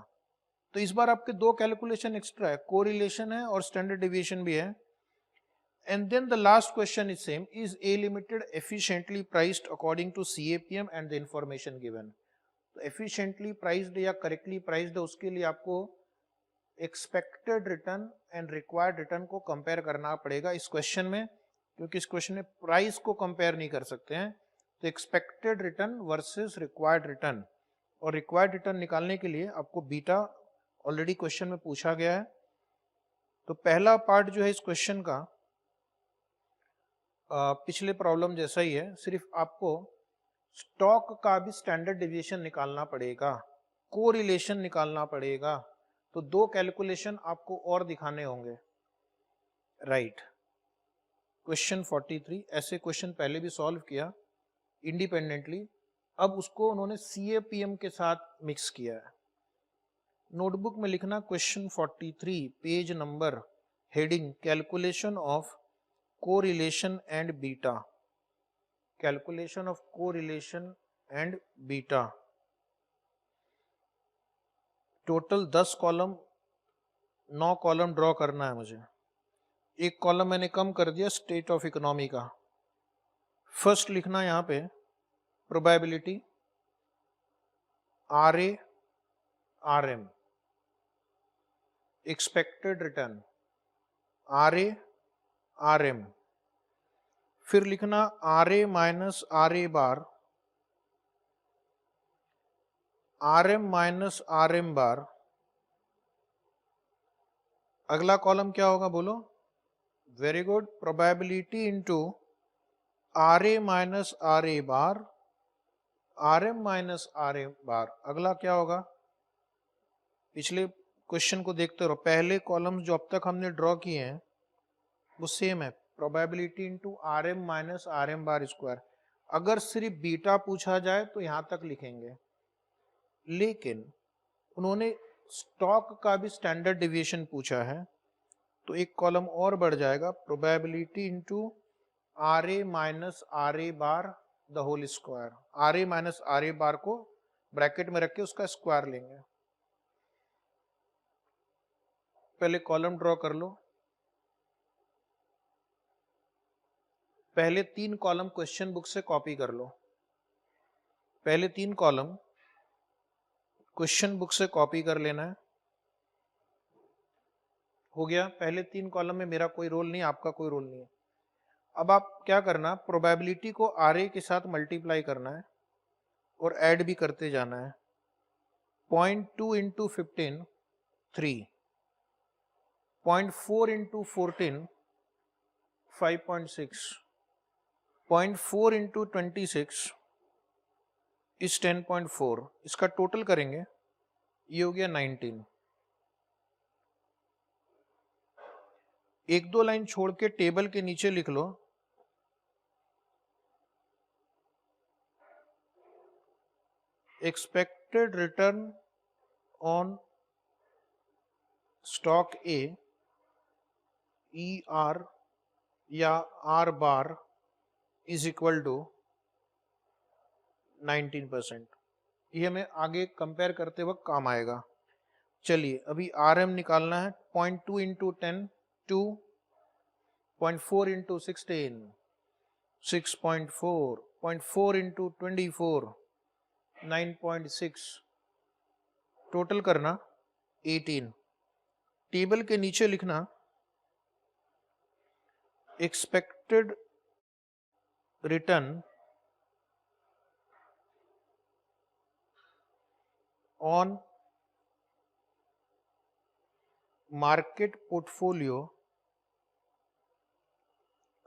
तो इस बार आपके 2 कैलकुलेशन एक्स्ट्रा है, कोरिलेशन है और स्टैंडर्ड डिविएशन भी है। And then the last question is same, is A limited efficiently priced according to CAPM and the information given. तो एफिशिएंटली प्राइस्ड या करेक्टली प्राइस्ड है, उसके लिए आपको expected return and required return को कंपेयर करना पड़ेगा इस क्वेश्चन में, क्योंकि इस क्वेश्चन में प्राइस को कंपेयर नहीं कर सकते हैं। तो expected return versus required return, और रिक्वायर्ड रिटर्न निकालने के लिए आपको बीटा ऑलरेडी क्वेश्चन में पूछा गया है। तो पहला पार्ट जो है इस क्वेश्चन का पिछले प्रॉब्लम जैसा ही है, सिर्फ आपको स्टॉक का भी स्टैंडर्ड डिविएशन निकालना पड़ेगा, कोरिलेशन निकालना पड़ेगा। तो 2 कैलकुलेशन आपको और दिखाने होंगे, राइट। क्वेश्चन 43, ऐसे क्वेश्चन पहले भी सॉल्व किया इंडिपेंडेंटली, अब उसको उन्होंने सीएपीएम के साथ मिक्स किया है। नोटबुक में लिखना question 43 page number, heading calculation of correlation and beta, calculation of correlation and beta. Total 10 column 9 column draw करना है मुझे, एक कॉलम मैंने कम कर दिया स्टेट ऑफ इकोनॉमी का। फर्स्ट लिखना यहाँ पे probability, RA RM, expected return RA RM, फिर लिखना RA minus RA bar, RM minus RM bar. अगला कॉलम क्या होगा बोलो, very good, probability into R A minus R A bar, R M minus R A bar. अगला क्या होगा, पिछले क्वेश्चन को देखते रहो, पहले कॉलम्स जो अब तक हमने ड्रॉ किए हैं वो सेम है, probability into R M minus R M bar square. अगर सिर्फ बीटा पूछा जाए तो यहां तक लिखेंगे, लेकिन उन्होंने स्टॉक का भी स्टैंडर्ड डिविएशन पूछा है, तो एक कॉलम और बढ़ जाएगा, probability into R A minus R A bar the whole square. R A minus R A bar को ब्रैकेट में रख के उसका स्क्वायर लेंगे। पहले कॉलम ड्रॉ कर लो, पहले 3 कॉलम क्वेश्चन बुक से कॉपी कर लो, पहले 3 कॉलम क्वेश्चन बुक से कॉपी कर लेना है। हो गया, पहले 3 कॉलम में मेरा कोई रोल नहीं, आपका कोई रोल नहीं है। अब आप क्या करना, प्रोबेबिलिटी को आर ए के साथ मल्टीप्लाई करना है और ऐड भी करते जाना है। 0.2 इंटू 15 3, 0.4 इंटू 14 5.6, 0.4 इंटू 26 इस 10.4, इसका टोटल करेंगे, ये हो गया 19। एक दो लाइन छोड़ के टेबल के नीचे लिख लो, expected return on stock A E R या R bar is equal to 19%। ये हमें आगे कंपेयर करते वक्त काम आएगा। चलिए अभी आर एम निकालना है, 0.2 इंटू 10 2, 0.4 इंटू 16 6.4, 0.4 इंटू 24 9.6, टोटल करना 18। टेबल के नीचे लिखना expected return on market portfolio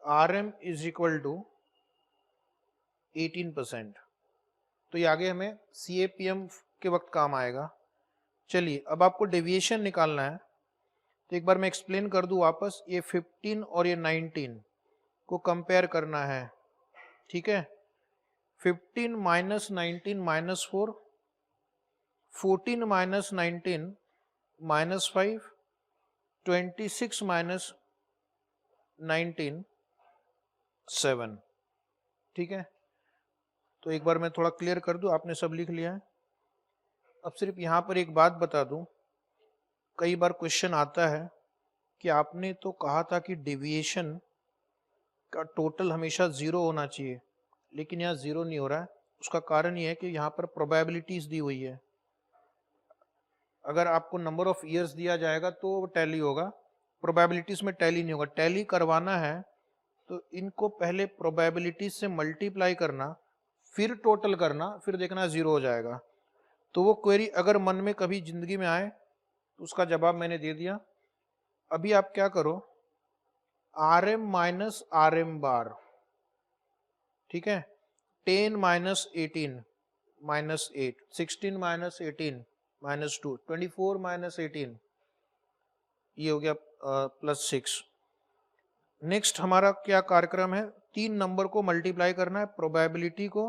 R M is equal to 18%। तो ये आगे हमें CAPM के वक्त काम आएगा। चलिए अब आपको डेविएशन निकालना है, तो एक बार मैं एक्सप्लेन कर दूं वापस, ये 15 और ये 19 को कंपेयर करना है, ठीक है। 15 minus 19 minus 4, 14 minus 19 minus 5, 26 minus 19 7, ठीक है। तो एक बार मैं थोड़ा क्लियर कर दूं, आपने सब लिख लिया है। अब सिर्फ यहाँ पर एक बात बता दूं, कई बार क्वेश्चन आता है कि आपने तो कहा था कि डेविएशन का टोटल हमेशा 0 होना चाहिए, लेकिन यहाँ 0 नहीं हो रहा है। उसका कारण ये है कि यहाँ पर प्रोबेबिलिटीज दी हुई है। अगर आपको नंबर ऑफ ईयर्स दिया जाएगा तो टैली होगा, प्रोबेबिलिटीज में टैली नहीं होगा। टैली करवाना है तो इनको पहले प्रोबेबिलिटीज से मल्टीप्लाई करना, फिर टोटल करना, फिर देखना 0 हो जाएगा। तो वो क्वेरी अगर मन में कभी जिंदगी में आए तो उसका जवाब मैंने दे दिया। अभी आप क्या करो, R M minus R M bar, ठीक है। 10 minus 18 minus 8, 16 minus 18 minus 2, 24 minus 18, ये हो गया प्लस 6। नेक्स्ट हमारा क्या कार्यक्रम है, 3 नंबर को मल्टीप्लाई करना है, प्रोबेबिलिटी को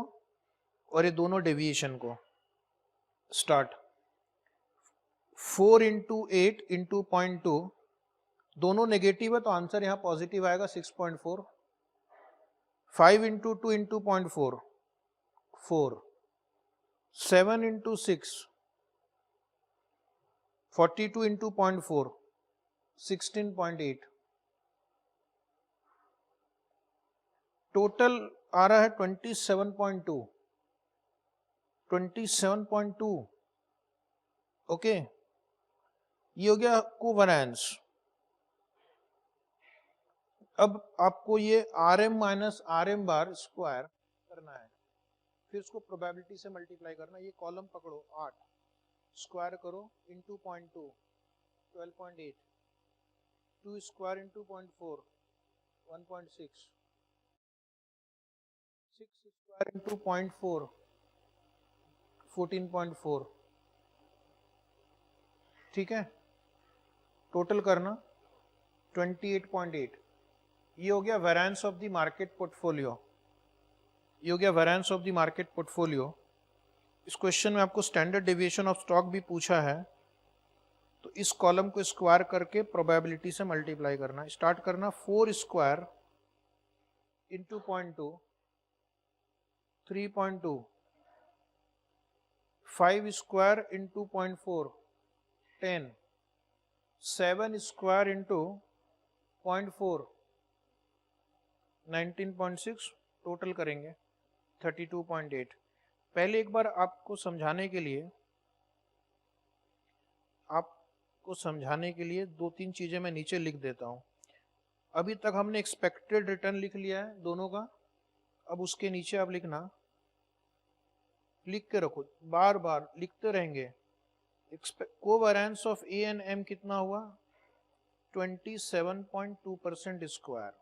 और ये दोनों डेविएशन को। स्टार्ट। 4 इंटू 8 इंटू 0.2, दोनों नेगेटिव है तो आंसर यहाँ पॉजिटिव आएगा 6.4। 5 into 2 into 0.4 4, 7 into 6 42 into 0.4 16.8, total आ रहा है 27.2 27.2। ओके, ये हो गया कोवेरिएंस। अब आपको ये R M minus R M bar square करना है, फिर उसको प्रोबेबिलिटी से मल्टीप्लाई करना। ये कॉलम पकड़ो 8, स्क्वायर करो into 0.2 12.8, 2 square into 0.4 1.6, 6 square into 0.4 14.4, ठीक है। टोटल करना 28.8। ये हो गया variance of the market portfolio, ये हो गया variance of the market portfolio. इस क्वेश्चन में आपको स्टैंडर्ड डेविएशन ऑफ स्टॉक भी पूछा है, तो इस कॉलम को स्क्वायर करके प्रोबेबिलिटी से मल्टीप्लाई करना। स्टार्ट करना 4 square into 0.2 3.2, 5 square into 0.4 10, 7 square into 0.4 19.6, total करेंगे 32.8। पहले एक बार आपको समझाने के लिए दो तीन चीजें मैं नीचे लिख देता हूं। अभी तक हमने एक्सपेक्टेड रिटर्न लिख लिया है दोनों का, अब उसके नीचे आप लिखना, लिख के रखो, बार बार लिखते रहेंगे। Covariance of A and M कितना हुआ 27.2% square.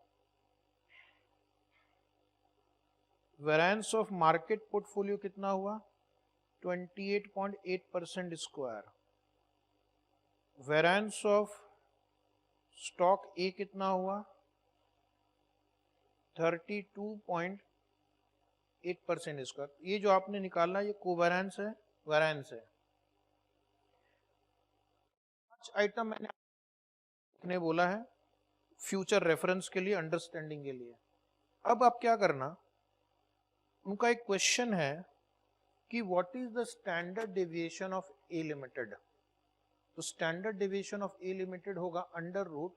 Variance of market portfolio कितना हुआ 28.8% square. Variance of stock A कितना हुआ 32.8% स्क्वायर। ये जो आपने निकाला ये कोवेरिएंस है, वेरिएंस है। आइटम मैंने बोला है फ्यूचर रेफरेंस के लिए, अंडरस्टैंडिंग के लिए। अब आप क्या करना, उनका एक क्वेश्चन है कि what is the standard deviation of A limited. तो standard deviation of A limited होगा under root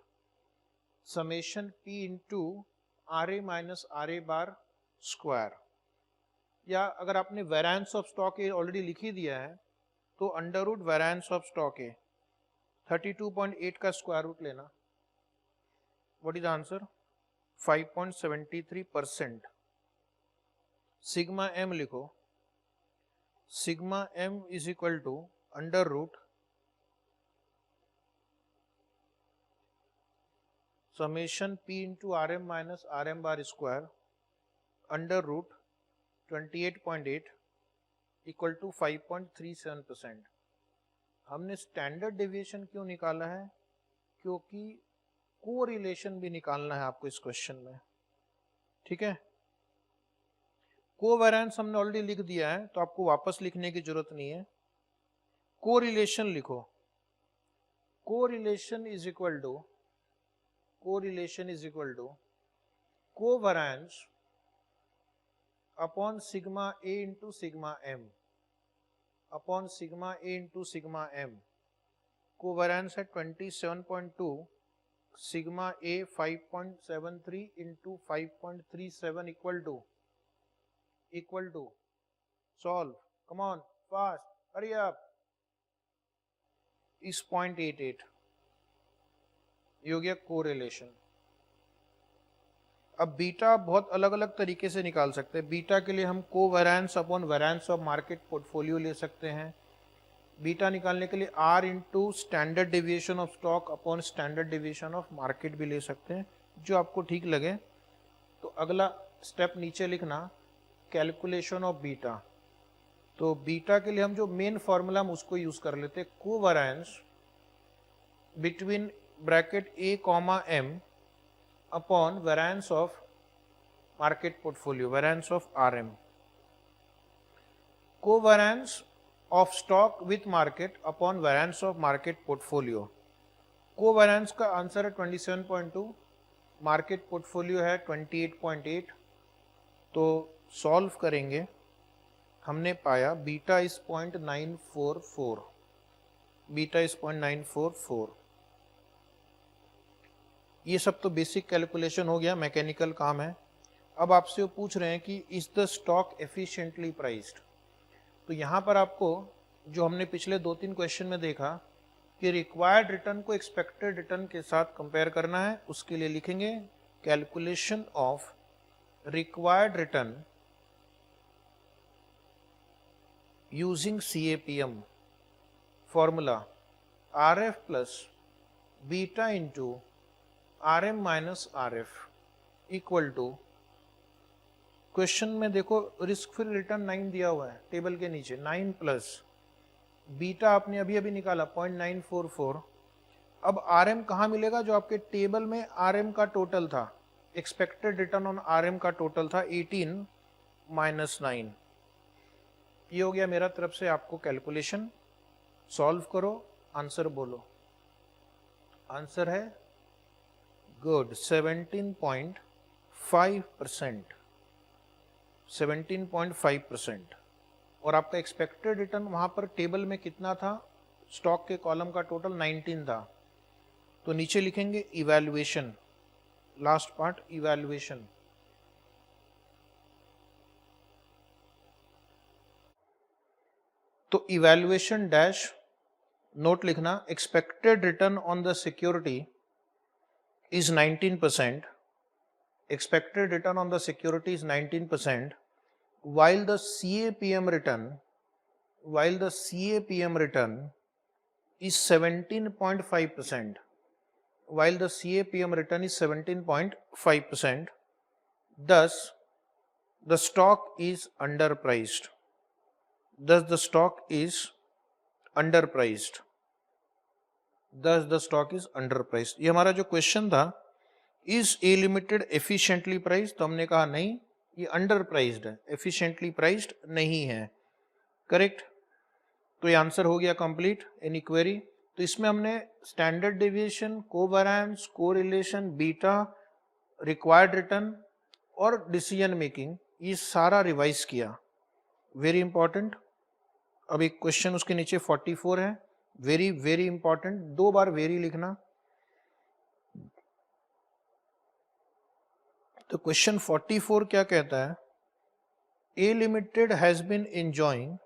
summation P into R A minus R A bar square, या अगर आपने variance of stock A already लिख ही दिया है तो under root variance of stock A 32.8 का स्क्वायर रूट लेना। What is answer 5.73%। Sigma M लिखो, sigma M is equal to under root summation P into R M minus R M bar square under root 28.8 equal to 5.37%। हमने standard deviation क्यों निकाला है, क्योंकि correlation भी निकालना है आपको इस क्वेश्चन में, ठीक है। कोवेरिएंस हमने ऑलरेडी लिख दिया है तो आपको वापस लिखने की जरूरत नहीं है। कोरिलेशन लिखो, correlation is equal to covariance upon sigma A into sigma M upon sigma A into sigma M. Covariance है 27.2, sigma A 5.73 into 5.37 equal to solve, come on fast, hurry up, इस 0.88। ये हो गया कोरिलेशन। अब beta बहुत अलग अलग तरीके से निकाल सकते हैं। बीटा के लिए हम covariance upon variance of market portfolio ले सकते हैं। बीटा निकालने के लिए R into standard deviation of stock upon standard deviation of market भी ले सकते हैं, जो आपको ठीक लगे। तो अगला स्टेप नीचे लिखना, कैलकुलेशन ऑफ बीटा। तो बीटा के लिए हम जो मेन फॉर्मूला हम उसको यूज कर लेते हैं, covariance between bracket A comma M upon variance of market portfolio, variance of R M. Covariance of stock with market upon variance of market portfolio. Covariance का आंसर है 27.2, मार्केट पोर्टफोलियो है 28.8। तो solve करेंगे, हमने पाया बीटा इज 0.944, बीटा इज 0.944। ये सब तो बेसिक कैलकुलेशन हो गया, मैकेनिकल काम है। अब आपसे वो पूछ रहे हैं कि is the stock efficiently priced. तो यहाँ पर आपको जो हमने पिछले 2-3 क्वेश्चन में देखा कि रिक्वायर्ड रिटर्न को एक्सपेक्टेड रिटर्न के साथ कंपेयर करना है, उसके लिए लिखेंगे calculation of required return using CAPM formula RF plus beta into RM minus RF equal to question में देखो रिस्क फ्री रिटर्न 9 दिया हुआ है टेबल के नीचे, 9 प्लस बीटा आपने अभी अभी निकाला 0.944। अब आरएम कहाँ मिलेगा? जो आपके टेबल में आरएम का टोटल था, एक्सपेक्टेड रिटर्न ऑन आरएम का टोटल था 18 माइनस 9। ये हो गया मेरा तरफ से आपको कैलकुलेशन। सॉल्व करो, आंसर बोलो। आंसर है गुड 17.5%, 17.5%। और आपका एक्सपेक्टेड रिटर्न वहां पर टेबल में कितना था? स्टॉक के कॉलम का टोटल 19 था, तो नीचे लिखेंगे इवैल्यूएशन, लास्ट पार्ट इवैल्यूएशन। तो इवैल्यूएशन डैश नोट लिखना, expected return on the security is 19%, expected return on the security is 19%, while the CAPM return is 17.5%, while the CAPM return is 17.5%, thus the stock is underpriced, thus the stock is underpriced, thus the stock is underpriced। ये हमारा जो question था, is A limited efficiently priced, तो हमने कहा नहीं, ये under priced है, एफिशिएंटली प्राइस्ड नहीं है। करेक्ट, तो ये आंसर हो गया कंप्लीट। Any query? तो इसमें हमने standard deviation, covariance, correlation, beta, required return और डिसीजन मेकिंग, ये सारा रिवाइज किया। Very important. अब एक क्वेश्चन उसके नीचे 44 है, वेरी वेरी इंपॉर्टेंट, 2 बार वेरी लिखना। तो क्वेश्चन 44 क्या कहता है? A limited has been enjoying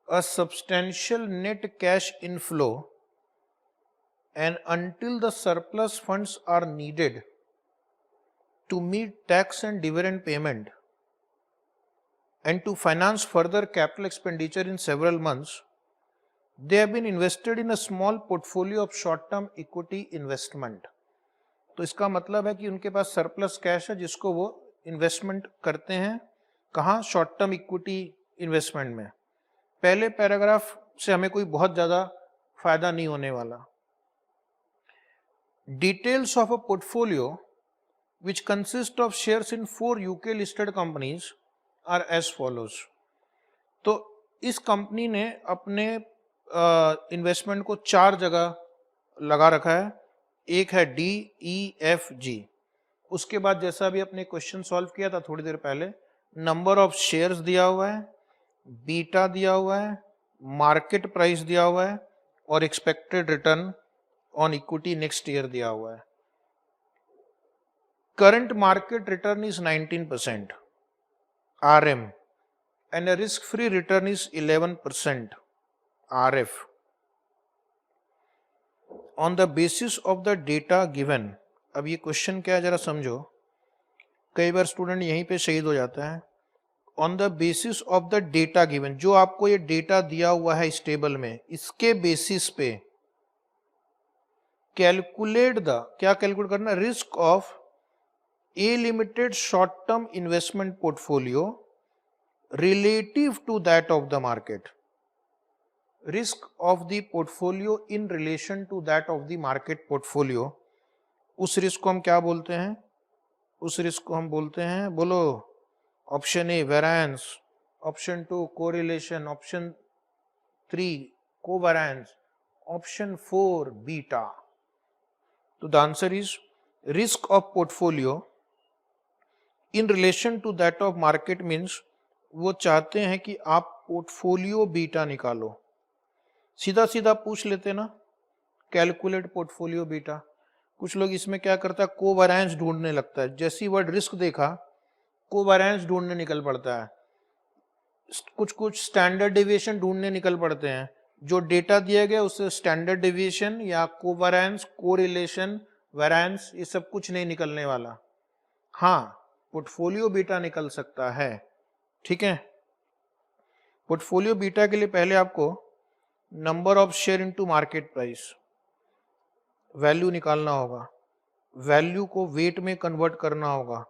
a substantial net cash inflow and until the surplus funds are needed to meet tax and dividend payment and to finance further capital expenditure in several months, they have been invested in a small portfolio of short-term equity investment। तो इसका मतलब है कि उनके पास surplus cash है जिसको वो investment करते हैं। कहाँ? शॉर्ट टर्म इक्विटी इन्वेस्टमेंट में। पहले पैराग्राफ से हमें कोई बहुत ज्यादा फायदा नहीं होने वाला। Details of a portfolio which consist of shares in 4 UK listed companies are as follows. तो इस कंपनी ने अपने इन्वेस्टमेंट को 4 जगह लगा रखा है। एक है DEFG। उसके बाद जैसा अभी अपने क्वेश्चन सॉल्व किया था थोड़ी देर पहले, नंबर ऑफ शेयर्स दिया हुआ है, बीटा दिया हुआ है, मार्केट प्राइस दिया हुआ है और expected return on equity next year दिया हुआ है। Current market return is 19% RM and a risk free return is 11% RF on the basis of the data given। अब ये क्वेश्चन क्या है जरा समझो, कई बार स्टूडेंट यहीं पे शहीद हो जाता है। On the basis of the data given, जो आपको ये डेटा दिया हुआ है इस टेबल में, इसके बेसिस पे कैलकुलेट द, क्या कैलकुलेट करना? Risk of A limited short term investment portfolio relative to that of the market, risk of the portfolio in relation to that of the market portfolio। उस risk को हम क्या बोलते हैं? उस रिस्क को हम बोलते हैं, बोलो। Option A variance, option 2 correlation, option 3 covariance, option 4 beta. तो the answer is risk of portfolio in relation to that of market means वो चाहते हैं कि आप पोर्टफोलियो बीटा निकालो। सीधा सीधा पूछ लेते ना, कैलकुलेट पोर्टफोलियो बीटा। कुछ लोग इसमें क्या करता है, कोवेरिएंस ढूंढने लगता है। जैसी वर्ड रिस्क देखा, कोवेरिएंस ढूंढने निकल पड़ता है। कुछ स्टैंडर्ड डेविएशन ढूंढने निकल पड़ते हैं। जो डेटा दिया गया उससे स्टैंडर्ड डेविएशन या कोवेरिएंस, कोरिलेशन, वेरिएंस, ये सब कुछ नहीं निकलने वाला। हाँ, पोर्टफोलियो बीटा निकल सकता है। ठीक है, पोर्टफोलियो बीटा के लिए पहले आपको number of share into market price, value निकालना होगा। वैल्यू को वेट में कन्वर्ट करना होगा।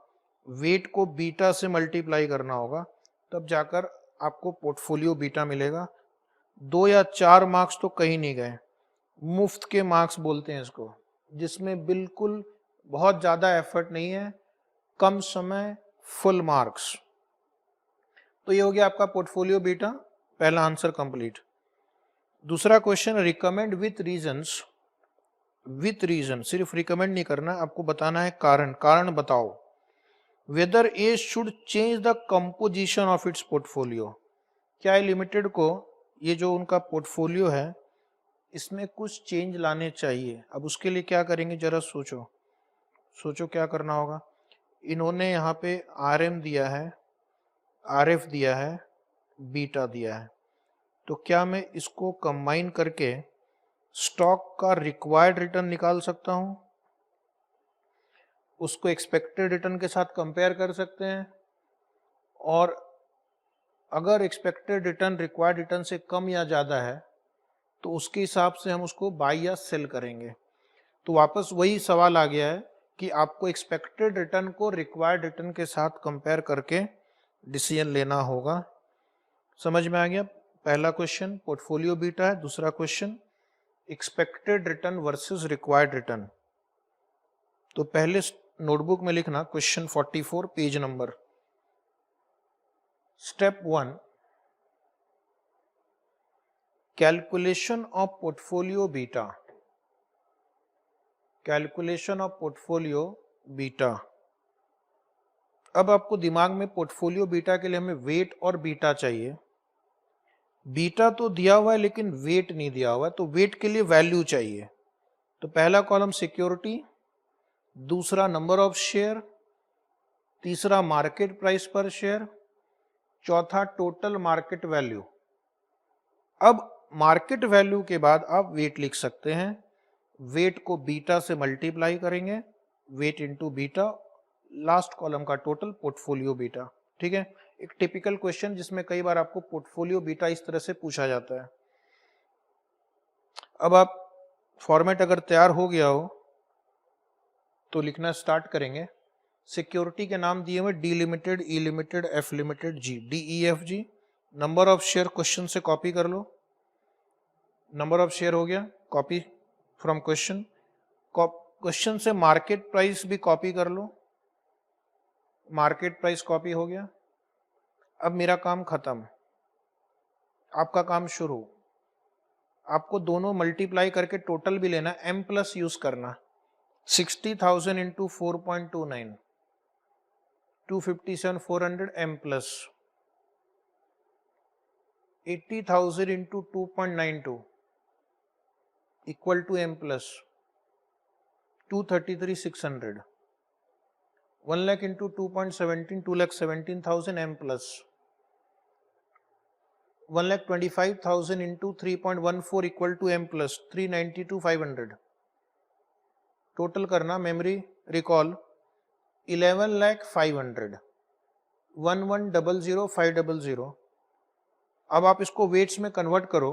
वेट को बीटा से मल्टीप्लाई करना होगा, तब जाकर आपको पोर्टफोलियो बीटा मिलेगा। 2 या 4 मार्क्स तो कहीं नहीं गए, मुफ्त के मार्क्स बोलते हैं इसको, जिसमें बिल्कुल बहुत ज़्यादा एफर्ट नहीं है, कम समय, फुल मार्क्स। तो ये हो गया आपका पोर्टफोलियो बीटा, पहला आंसर कंप्लीट। दूसरा question, recommend with reasons. With reason, सिर्फ रिकमेंड नहीं करना, आपको बताना है कारण, कारण बताओ। Whether A should change the composition of its portfolio, क्या है लिमिटेड को ये जो उनका पोर्टफोलियो है इसमें कुछ चेंज लाने चाहिए। अब उसके लिए क्या करेंगे जरा सोचो, सोचो क्या करना होगा। इन्होंने यहाँ पे RM दिया है, RF दिया है, बीटा दिया है, तो क्या मैं इसको कंबाइन करके स्टॉक का रिक्वायर्ड रिटर्न निकाल सकता हूँ, उसको एक्सपेक्टेड रिटर्न के साथ कंपेयर कर सकते हैं, और अगर एक्सपेक्टेड रिटर्न रिक्वायर्ड रिटर्न से कम या ज़्यादा है तो उसके हिसाब से हम उसको बाई या सेल करेंगे। तो वापस वही सवाल आ गया है कि आपको एक्सपेक्टेड रिटर्न को रिक्वायर्ड रिटर्न के साथ कंपेयर करके डिसीजन लेना होगा। समझ में आ गया? पहला क्वेश्चन पोर्टफोलियो बीटा है, दूसरा question expected return versus required return. तो पहले नोटबुक में लिखना question 44 page number. Step 1, calculation of portfolio beta. Calculation of portfolio beta. अब आपको दिमाग में पोर्टफोलियो बीटा के लिए हमें वेट और बीटा चाहिए। बीटा तो दिया हुआ है लेकिन वेट नहीं दिया हुआ है, तो वेट के लिए वैल्यू चाहिए। तो पहला कॉलम सिक्योरिटी, दूसरा नंबर ऑफ शेयर, तीसरा मार्केट प्राइस पर शेयर, चौथा टोटल मार्केट वैल्यू। अब मार्केट वैल्यू के बाद आप वेट लिख सकते हैं। वेट को बीटा से मल्टीप्लाई करेंगे, weight into beta, last column का टोटल पोर्टफोलियो बीटा। ठीक है, एक टिपिकल क्वेश्चन जिसमें कई बार आपको पोर्टफोलियो बीटा इस तरह से पूछा जाता है। अब आप फॉर्मेट अगर तैयार हो गया हो तो लिखना स्टार्ट करेंगे। सिक्योरिटी के नाम दिए हुए D limited, E limited, F limited, G, DEFG। Number of share question से कॉपी कर लो, नंबर ऑफ शेयर हो गया, कॉपी फ्रॉम क्वेश्चन। क्वेश्चन से मार्केट प्राइस भी कॉपी कर लो, मार्केट प्राइस कॉपी हो गया। अब मेरा काम खत्म, आपका काम शुरू। आपको दोनों मल्टीप्लाई करके टोटल भी लेना, M प्लस यूज करना। 60,000 into 4.29, 257,400 M plus, 80,000 into 2.92 equal to M plus 233,600, 1 lakh into 2.17, 2,17,000 M plus, 1,25,000 into 3.14 equal to M plus 392,500। Total करना, मेमोरी रिकॉल 11,500, 11,00500। अब आप इसको वेट्स में कन्वर्ट करो,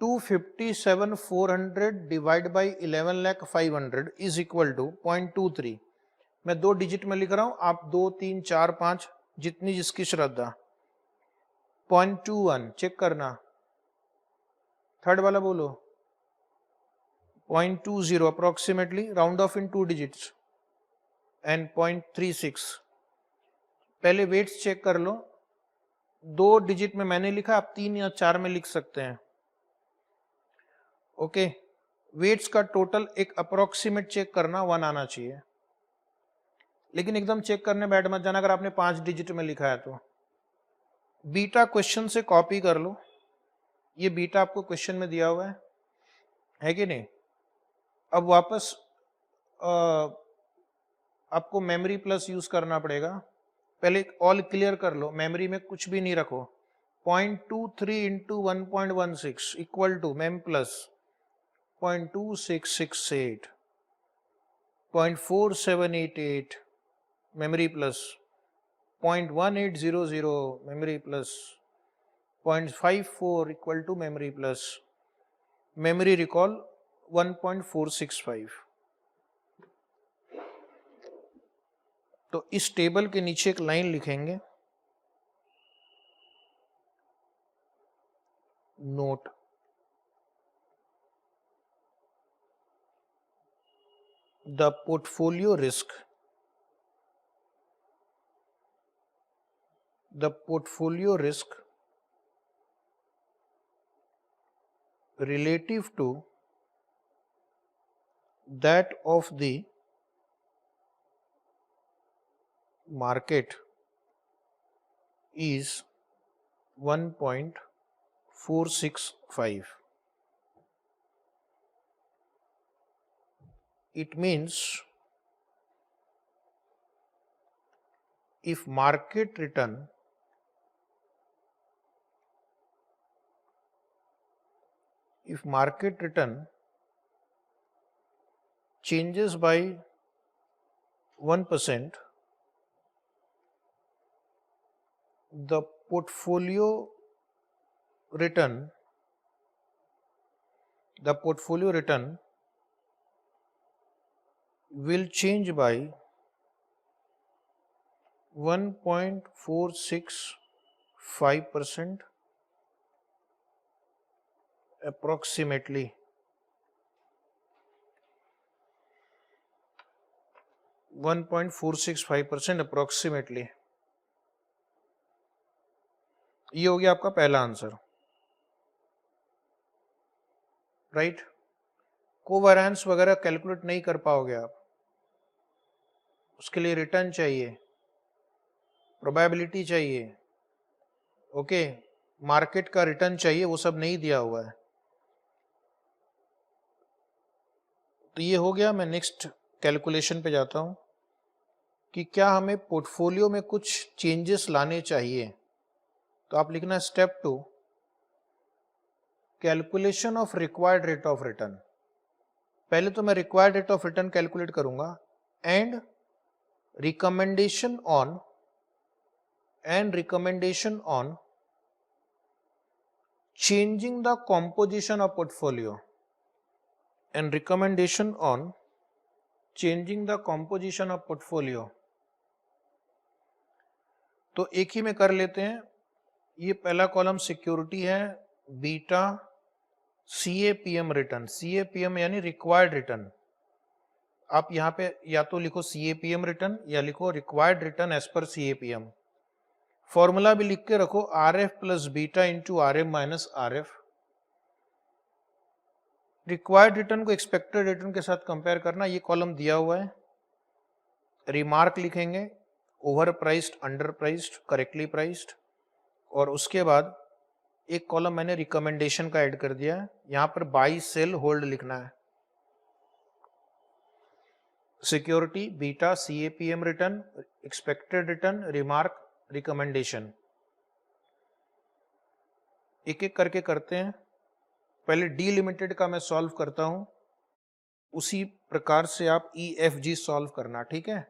257,400 divide by 11,500 is equal to 0.23। मैं 2 डिजिट में लिख रहा हूं, आप 2, 3, 4, 5 जितनी जिसकी श्रद्धा। 0.21 चेक करना, थर्ड वाला बोलो 0.20 approximately, round of in 2 digits, and 0.36। पहले वेट्स चेक कर लो, 2 डिजिट में मैंने लिखा, आप 3 या 4 में लिख सकते हैं। ओके, वेट्स का टोटल एक अप्रोक्सीमेट चेक करना, 1 आना चाहिए, लेकिन एकदम चेक करने बैठ मत जाना अगर आपने 5 डिजिट में लिखा है तो। बीटा क्वेश्चन से कॉपी कर लो, ये बीटा आपको क्वेश्चन में दिया हुआ है कि नहीं। अब वापस आपको मेमोरी प्लस यूज करना पड़ेगा। पहले ऑल क्लियर कर लो, मेमोरी में कुछ भी नहीं रखो। 0.23 into 1.16 equal to mem plus 0.2668, 0.4788 memory plus 0.1800 memory plus 0.54 equal to memory plus, memory recall 1.465। तो इस टेबल के नीचे एक लाइन लिखेंगे, note the portfolio risk, the portfolio risk relative to that of the market is 1.465. It means if market return changes by 1%, the portfolio return will change by 1.465% approximately. approximately. ये हो गया आपका पहला answer, right. Covariance वगैरह calculate नहीं कर पाओगे आप, उसके लिए रिटर्न चाहिए, प्रोबेबिलिटी चाहिए, ओके, मार्केट का रिटर्न चाहिए, वो सब नहीं दिया हुआ है। तो ये हो गया। मैं नेक्स्ट कैलकुलेशन पे जाता हूं कि क्या हमें पोर्टफोलियो में कुछ चेंजेस लाने चाहिए। तो आप लिखना step 2, calculation of required rate of return. पहले तो मैं required rate of return calculate करूंगा and recommendation on changing the composition of portfolio and recommendation on changing the composition of portfolio। तो एक ही में कर लेते हैं। ये पहला कॉलम सिक्योरिटी है, बीटा CAPM रिटर्न, CAPM यानी रिक्वायर्ड रिटर्न। आप यहाँ पे या तो लिखो CAPM रिटर्न या लिखो required return as per CAPM। Formula भी लिख के रखो, RF plus beta into RM minus RF। Required return को एक्सपेक्टेड रिटर्न के साथ कंपेयर करना, ये कॉलम दिया हुआ है। रिमार्क लिखेंगे, over priced, under priced, correctly priced, और उसके बाद एक कॉलम मैंने रिकमेंडेशन का ऐड कर दिया है। यहां पर बाई सेल होल्ड लिखना है। Security, beta, CAPM return, expected return, remark, recommendation. एक एक करके करते हैं। पहले डी लिमिटेड का मैं सॉल्व करता हूं, उसी प्रकार से आप EFG सॉल्व करना, ठीक है।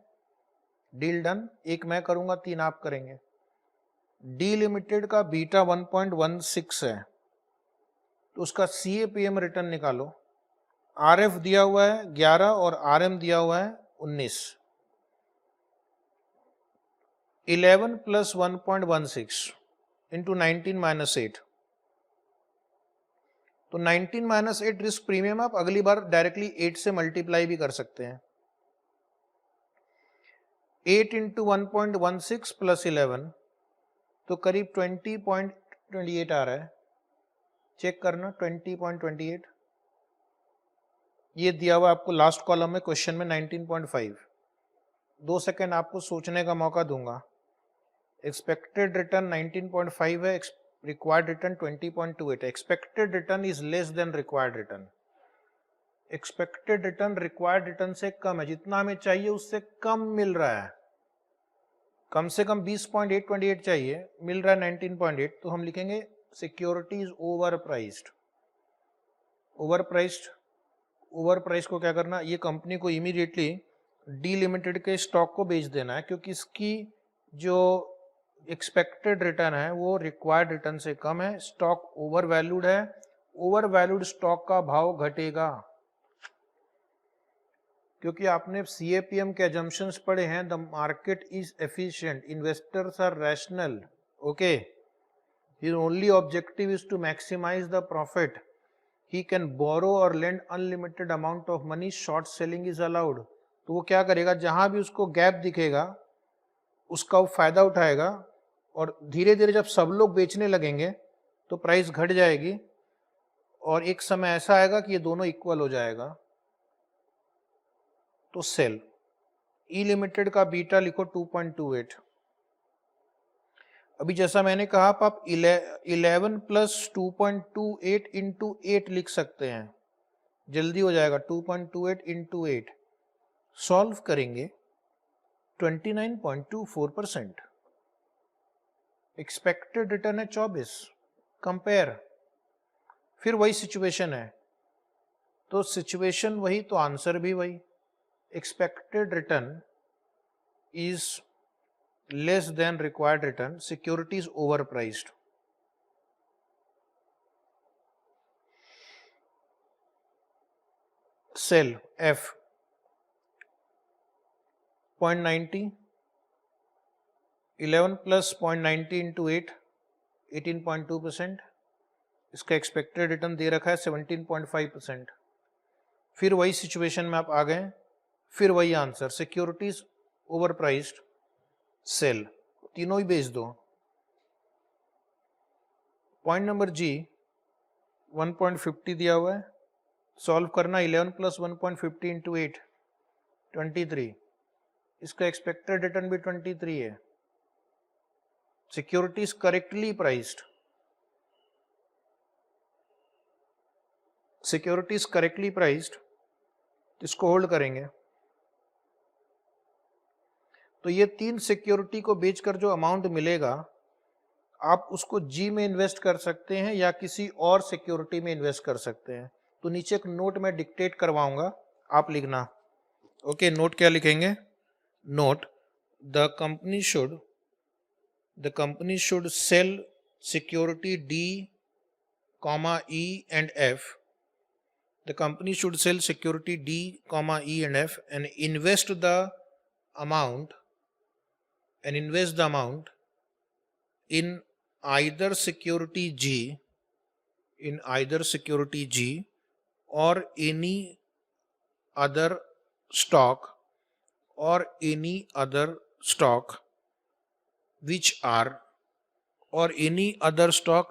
डील डन, एक मैं करूंगा, 3 आप करेंगे। डी लिमिटेड का बीटा 1.16 है, तो उसका CAPM रिटर्न निकालो। RF दिया हुआ है 11 और RM दिया हुआ है 19। 11 प्लस 1.16 इंटू 19 माइनस 8, तो 19 माइनस 8 रिस्क प्रीमियम आप अगली बार डायरेक्टली 8 से मल्टीप्लाई भी कर सकते हैं। 8 इंटू 1.16 प्लस 11, तो करीब 20.28 आ रहा है। चेक करना, 20.28 ये दिया हुआ आपको लास्ट कॉलम में, क्वेश्चन में 19.5। 2 सेकेंड आपको सोचने का मौका दूंगा। एक्सपेक्टेड रिटर्न 19.5 है, required return 20.28। Expected return is less than required return. Expected return required return से कम है, जितना हमें चाहिए उससे कम मिल रहा है। कम से कम 20.828 चाहिए, मिल रहा है 19.8, तो हम लिखेंगे security is over priced. Over price को क्या करना, ये कंपनी को इमीडिएटली डी लिमिटेड के स्टॉक को बेच देना है, क्योंकि इसकी जो एक्सपेक्टेड रिटर्न है वो रिक्वायर्ड रिटर्न से कम है। स्टॉक ओवर वैल्यूड है, ओवर वैल्यूड स्टॉक का भाव घटेगा। क्योंकि आपने CAPM के एजम्पशंस पढ़े हैं, the market is efficient, investors are rational, okay, his only objective is to maximise the profit, he can borrow or lend unlimited amount of money, short selling is allowed. तो वो क्या करेगा, जहां भी उसको गैप दिखेगा उसका वो फायदा उठाएगा, और धीरे धीरे जब सब लोग बेचने लगेंगे तो प्राइस घट जाएगी, और एक समय ऐसा आएगा कि ये दोनों इक्वल हो जाएगा, तो सेल। ई लिमिटेड का बीटा लिखो 2.28। अभी जैसा मैंने कहा, आप 11 प्लस 2.28 इंटू 8 लिख सकते हैं, जल्दी हो जाएगा। 2.28 इंटू 8 सॉल्व करेंगे 29.24%। एक्सपेक्टेड रिटर्न है 24। कंपेयर, फिर वही सिचुएशन है, तो सिचुएशन वही तो आंसर भी वही। Expected return is less than required return, security is overpriced. Sell F 0.90, 11 plus 0.90 into 8 18.2%। इसका एक्सपेक्टेड रिटर्न दे रखा है 17.5%। फिर वही सिचुएशन में आप आ गए, फिर वही answer, securities overpriced, sell, तीनों ही बेच दो। पॉइंट नंबर जी 1.50 दिया हुआ है, सॉल्व करना 11 प्लस 1.50 इंटू 8 23, इसका एक्सपेक्टेड रिटर्न भी 23 है। Securities correctly priced, securities correctly priced, इसको होल्ड करेंगे। तो ये 3 सिक्योरिटी को बेचकर जो अमाउंट मिलेगा, आप उसको जी में इन्वेस्ट कर सकते हैं या किसी और सिक्योरिटी में इन्वेस्ट कर सकते हैं। तो नीचे एक नोट में डिक्टेट करवाऊंगा, आप लिखना। ओके, नोट क्या लिखेंगे? Note, the company should sell security D, E and F. The company should sell security D, E and F and invest the amount in either security G or any other stock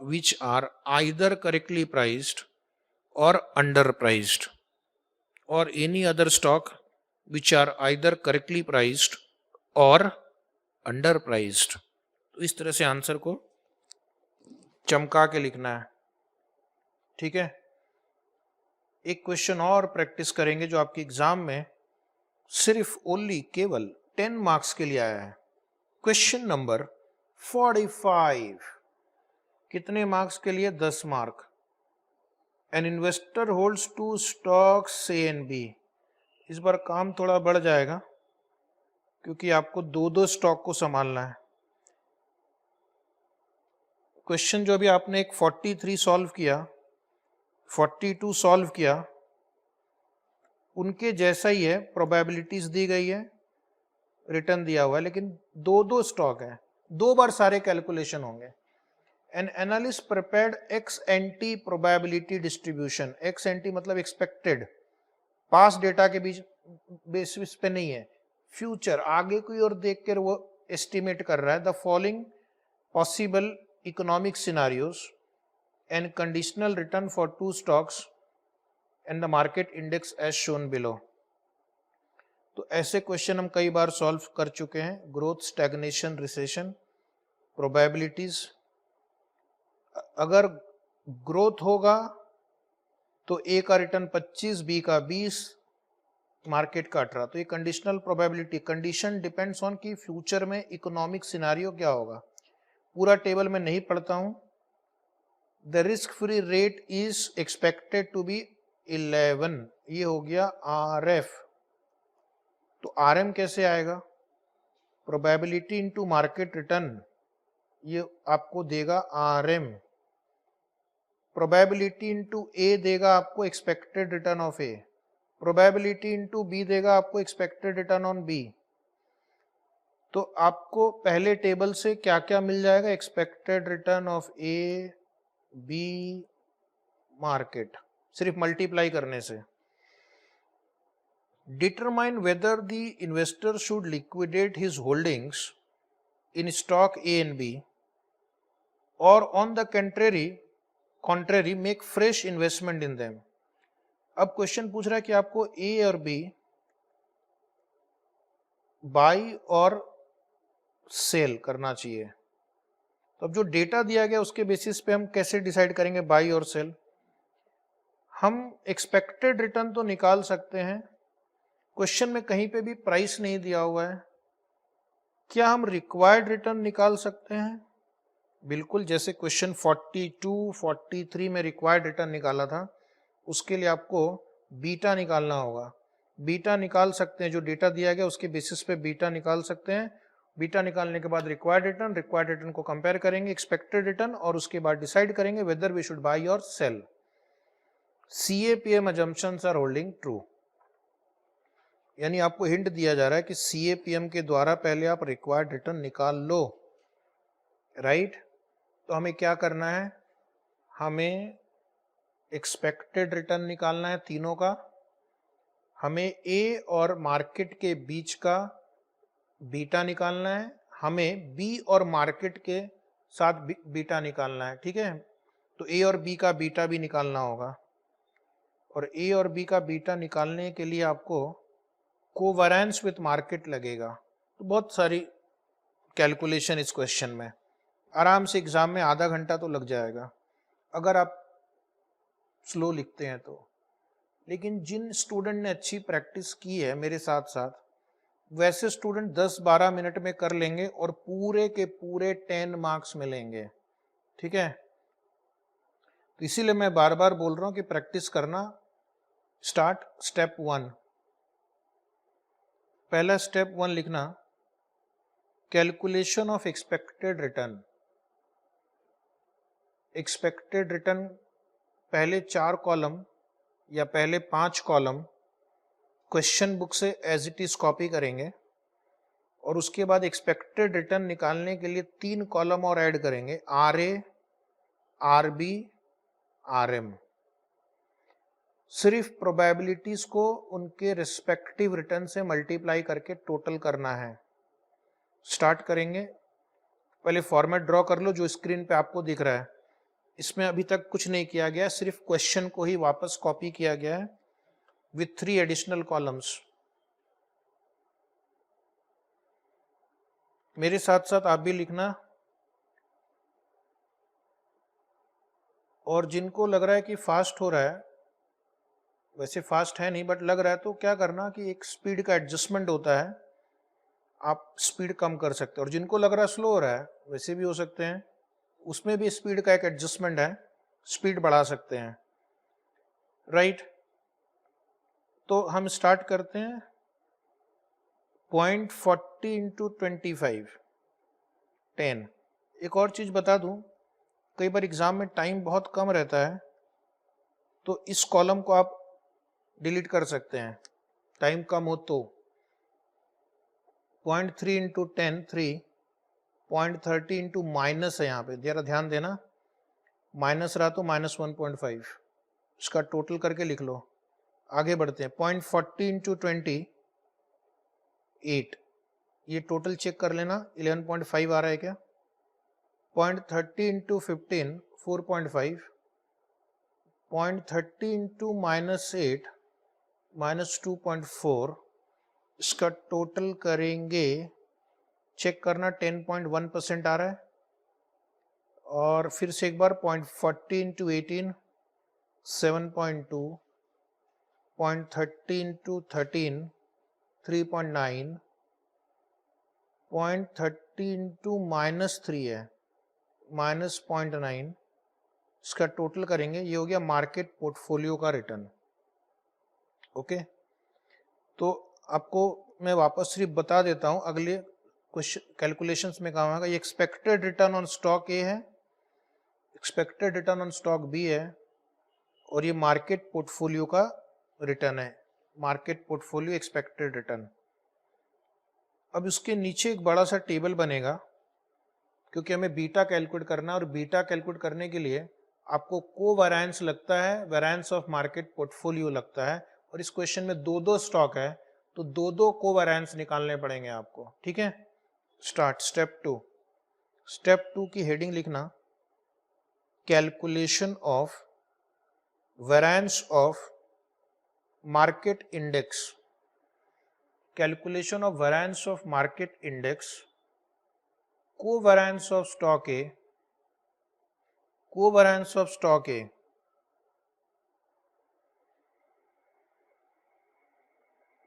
which are either correctly priced or underpriced, or any other stock which are either correctly priced or underpriced। तो इस तरह से answer को चमका के लिखना है, ठीक है। एक क्वेश्चन और प्रैक्टिस करेंगे जो आपके एग्जाम में सिर्फ केवल 10 मार्क्स के लिए आया है। क्वेश्चन नंबर 45, कितने मार्क्स के लिए? 10 mark. An investor holds 2 stocks A and B। इस बार काम थोड़ा बढ़ जाएगा क्योंकि आपको 2 स्टॉक को संभालना है। क्वेश्चन जो अभी आपने एक 43 सॉल्व किया, 42 सॉल्व किया, उनके जैसा ही है, प्रोबेबिलिटीज दी गई है, रिटर्न दिया हुआ है, लेकिन 2 स्टॉक है, 2 बार सारे कैलकुलेशन होंगे। An analyst prepared ex ante probability distribution, ex ante मतलब एक्सपेक्टेड, पास डेटा के बीच बेसिस पे नहीं है, फ्यूचर आगे की ओर देख कर वो एस्टिमेट कर रहा है। The following possible economic scenarios and conditional returns for 2 stocks and the market index as shown below. तो ऐसे क्वेश्चन हम कई बार सॉल्व कर चुके हैं। Growth, stagnation, recession, probabilities. अगर ग्रोथ होगा तो ए का रिटर्न 25, बी का 20, मार्केट का 18। तो ये conditional probability, condition depends on कि फ्यूचर में इकोनॉमिक सिनारियो क्या होगा। पूरा टेबल में नहीं पढ़ता हूं। The risk free rate is expected to be 11, ये हो गया RF। तो RM कैसे आएगा? प्रोबेबिलिटी इनटू मार्केट रिटर्न, ये आपको देगा RM। प्रोबेबिलिटी इनटू A देगा आपको expected return of A, probability into B देगा आपको एक्सपेक्टेड रिटर्न ऑन बी। तो आपको पहले टेबल से क्या क्या मिल जाएगा, expected return of A B market, सिर्फ मल्टीप्लाई करने से। Determine whether the investor should liquidate his holdings in stock A and B और on the contrary make fresh investment in them. अब क्वेश्चन पूछ रहा है कि आपको ए और बी बाई और सेल करना चाहिए। तो अब जो डेटा दिया गया उसके बेसिस पे हम कैसे डिसाइड करेंगे बाई और सेल। हम एक्सपेक्टेड रिटर्न तो निकाल सकते हैं, क्वेश्चन में कहीं पे भी प्राइस नहीं दिया हुआ है। क्या हम रिक्वायर्ड रिटर्न निकाल सकते हैं? बिल्कुल, जैसे क्वेश्चन 42, 43 में रिक्वायर्ड रिटर्न निकाला था, उसके लिए आपको बीटा निकालना होगा। बीटा निकाल सकते हैं, जो डेटा दिया गया उसके बेसिस पे बीटा निकाल सकते हैं। बीटा निकालने के बाद रिक्वायर्ड रिटर्न को कंपेयर करेंगे एक्सपेक्टेड रिटर्न और उसके बाद डिसाइड करेंगे वेदर वी शुड बाई और सेल। CAPM assumptions are holding true, यानी आपको हिंट दिया जा रहा है कि CAPM के द्वारा पहले आप रिक्वायर्ड रिटर्न निकाल लो, राइट। तो हमें क्या करना है, हमें एक्सपेक्टेड रिटर्न निकालना है तीनों का, हमें ए और मार्केट के बीच का बीटा निकालना है, हमें बी और मार्केट के साथ बीटा निकालना है, ठीक है। तो ए और बी का बीटा भी निकालना होगा और ए और बी का बीटा निकालने के लिए आपको कोवेरिएंस विथ मार्केट लगेगा। तो बहुत सारी कैलकुलेशन इस क्वेश्चन में, आराम से एग्जाम में आधा घंटा तो लग जाएगा अगर आप स्लो लिखते हैं तो। लेकिन जिन स्टूडेंट ने अच्छी प्रैक्टिस की है मेरे साथ साथ, वैसे स्टूडेंट 10-12 मिनट में कर लेंगे और पूरे के पूरे 10 मार्क्स मिलेंगे, ठीक है। तो इसीलिए मैं बार बार बोल रहा हूं कि प्रैक्टिस करना। Start step 1। पहला स्टेप 1 लिखना, calculation of expected return. Expected return पहले 4 कॉलम या पहले 5 कॉलम क्वेश्चन बुक से एज इट इज कॉपी करेंगे और उसके बाद एक्सपेक्टेड रिटर्न निकालने के लिए 3 कॉलम और ऐड करेंगे, RA, RB, RM। सिर्फ प्रोबेबिलिटीज को उनके रिस्पेक्टिव रिटर्न से मल्टीप्लाई करके टोटल करना है। स्टार्ट करेंगे, पहले फॉर्मेट ड्रॉ कर लो जो स्क्रीन पे आपको दिख रहा है। इसमें अभी तक कुछ नहीं किया गया, सिर्फ क्वेश्चन को ही वापस कॉपी किया गया है विथ 3 एडिशनल कॉलम्स। मेरे साथ साथ आप भी लिखना, और जिनको लग रहा है कि फास्ट हो रहा है, वैसे फास्ट है नहीं बट लग रहा है, तो क्या करना कि एक स्पीड का एडजस्टमेंट होता है, आप स्पीड कम कर सकते हैं। और जिनको लग रहा है स्लो हो रहा है, वैसे भी हो सकते हैं, उसमें भी स्पीड का एक एडजस्टमेंट है, स्पीड बढ़ा सकते हैं, राइट। तो हम स्टार्ट करते हैं 0.40 इंटू 25, 10। एक और चीज बता दूं, कई बार एग्जाम में टाइम बहुत कम रहता है तो इस कॉलम को आप डिलीट कर सकते हैं, टाइम कम हो तो। 0.3 इंटू 10, 3, 0.30 इंटू माइनस है, यहाँ पे जरा ध्यान देना, माइनस रहा तो -1.5, इसका टोटल करके लिख लो। आगे बढ़ते हैं, 0.40 इंटू 20, 8, ये टोटल चेक कर लेना 11.5 आ रहा है क्या। 0.30 इंटू 15, 4.5, 0.30 इंटू -8, -2.4, इसका टोटल करेंगे, चेक करना 10.1% आ रहा है। और फिर से एक बार 0.40 इंटू 18, 7.2, 0.30 इंटू 13, 3.9, 0.30 इंटू -3 है, -0.9, इसका टोटल करेंगे, ये हो गया मार्केट पोर्टफोलियो का रिटर्न। ओके, तो आपको मैं वापस सिर्फ बता देता हूं, अगले क्वेश्चन कैलकुलेशंस में काम आएगा। ये expected return on stock A है, expected return on stock B है, और ये मार्केट पोर्टफोलियो का रिटर्न है। Market portfolio expected return. अब इसके नीचे एक बड़ा सा टेबल बनेगा, क्योंकि हमें बीटा कैलकुलेट करना है, और बीटा कैलकुलेट करने के लिए आपको कोवेरिएंस लगता है, वेरिएंस ऑफ मार्केट पोर्टफोलियो लगता है, और इस क्वेश्चन में दो दो स्टॉक है तो दो दो कोवेरिएंस निकालने पड़ेंगे आपको। ठीक है, start. Step two, step two की हेडिंग लिखना calculation of variance of market index, calculation of variance of market index, covariance of stock A, covariance of stock A,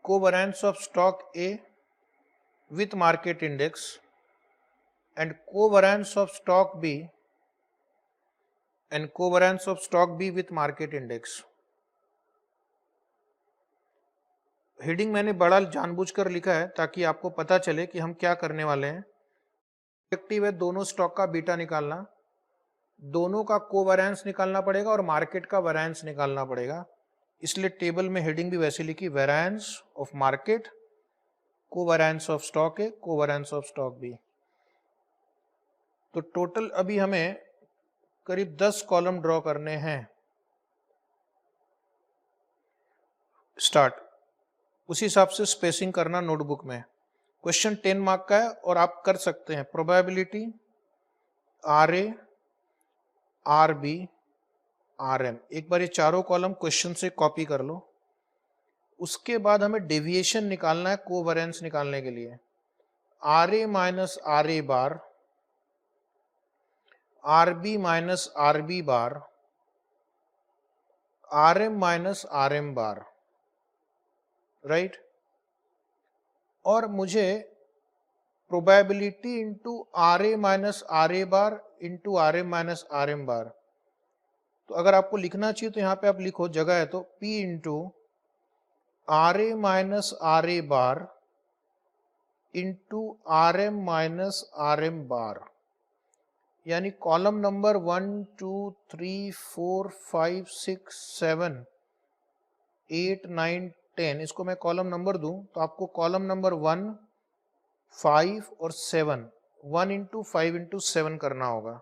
covariance of stock A with market index and covariance of stock B and covariance of stock B with market index। Heading मैंने बड़ा जानबूझकर लिखा है ताकि आपको पता चले कि हम क्या करने वाले हैं। ऑब्जेक्टिव है दोनों स्टॉक का बीटा निकालना, दोनों का कोवेरिएंस निकालना पड़ेगा और मार्केट का वेरिएंस निकालना पड़ेगा। इसलिए टेबल में हेडिंग भी वैसे लिखी, variance of market, covariance of stock A, covariance of stock B. तो टोटल अभी हमें करीब 10 कॉलम ड्रॉ करने हैं। स्टार्ट। उसी हिसाब से स्पेसिंग करना नोटबुक में। क्वेश्चन 10 मार्क का है और आप कर सकते हैं। Probability, R A, R B, R M. एक बार ये चारों कॉलम क्वेश्चन से कॉपी कर लो। उसके बाद हमें डेविएशन निकालना है कोवेरिएंस निकालने के लिए। R A minus R A bar, R B minus R B bar, R M minus R M bar, right. और मुझे probability into R A minus R A bar into R M minus R M bar. तो अगर आपको लिखना चाहिए तो यहाँ पे आप लिखो, जगह है तो P into R A minus R A bar into R M minus R M bar, यानी कॉलम नंबर 1 2 3 4 5 6 7 8 9 10, इसको मैं कॉलम नंबर दूं तो आपको कॉलम नंबर 1 5 और 7, 1 इंटू 5 इंटू 7 करना होगा।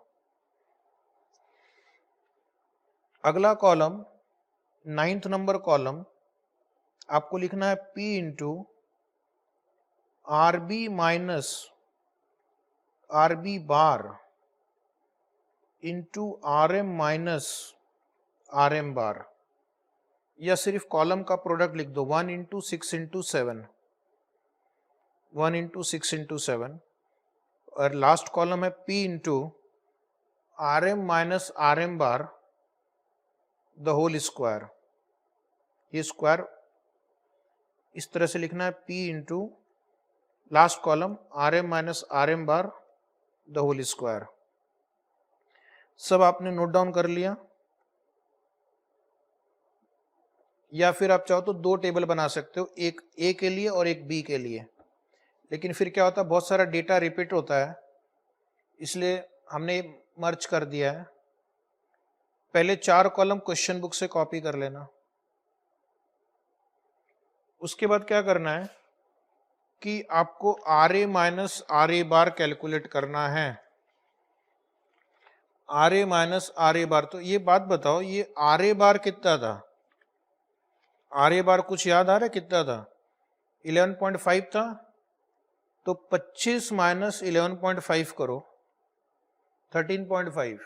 अगला कॉलम 9th नंबर कॉलम, आपको लिखना है P into R B minus R B bar into R M minus R M bar, या सिर्फ कॉलम का प्रोडक्ट लिख दो, 1 इंटू 6 इंटू 7, 1 इंटू 6 इंटू 7। और लास्ट कॉलम है P into R M minus R M bar the whole square. ये square इस तरह से लिखना है, P into last column R M minus R M bar the whole square. सब आपने नोट डाउन कर लिया, या फिर आप चाहो तो दो टेबल बना सकते हो, एक ए के लिए और एक बी के लिए। लेकिन फिर क्या होता है, बहुत सारा डेटा रिपीट होता है, इसलिए हमने मर्ज कर दिया है। पहले 4 कॉलम क्वेश्चन बुक से कॉपी कर लेना। उसके बाद क्या करना है कि आपको R A minus R A bar calculate करना है। R A minus R A bar, तो ये बात बताओ, ये आर ए बार कितना था? आर ए बार कुछ याद आ रहा है कितना था? 11.5 था। तो 25 माइनस 11.5 करो, 13.5।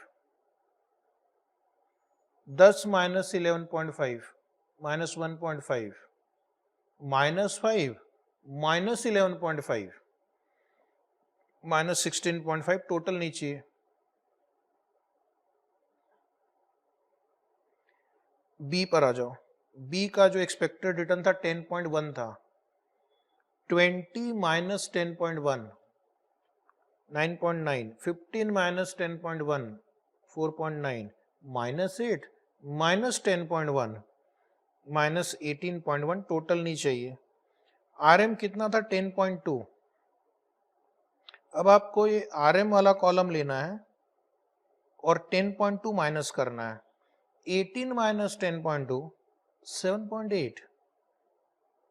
10 minus 11.5 minus 1.5 minus 5 minus 11.5 minus 16.5, total नहीं चाहिए। बी पर आ जाओ। बी का जो एक्सपेक्टेड रिटर्न था 10.1 था। 20 minus 10.1 9.9, 15 minus 10.1 4.9, minus 8 minus 10.1 minus 18.1, total नहीं चाहिए। आर एम कितना था? 10.2। अब आपको ये आर एम वाला कॉलम लेना है और 10.2 माइनस करना है। 18 minus 10.2 7.8,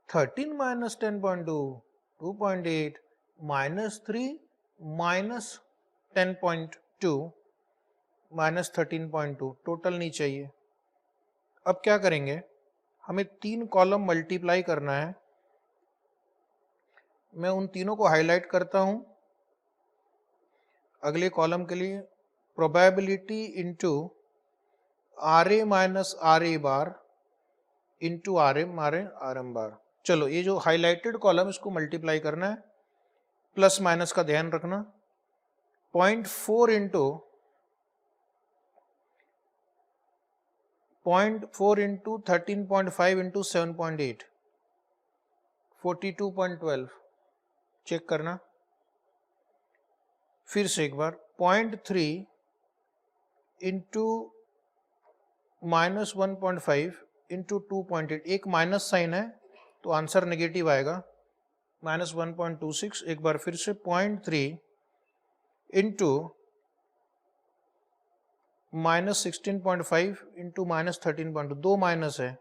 13 minus 10.2, 2.8 minus 3 minus 10.2 minus 13.2, total नहीं चाहिए। अब क्या करेंगे, हमें 3 कॉलम मल्टीप्लाई करना है। मैं उन तीनों को हाईलाइट करता हूं। अगले कॉलम के लिए probability into R A minus R A bar into R M bar. चलो ये जो हाईलाइटेड कॉलम इसको मल्टीप्लाई करना है, प्लस माइनस का ध्यान रखना। 0.4 इंटू 13.5 इंटू 7.8, 42.12, चेक करना। फिर से एक बार 0.3 इंटू माइनस 1.5 इंटू 2.8, एक माइनस साइन है तो आंसर नेगेटिव आएगा, माइनस 1.26। एक बार फिर से 0.3 इंटू माइनस 16.5 इंटू माइनस 13.2, दो माइनस है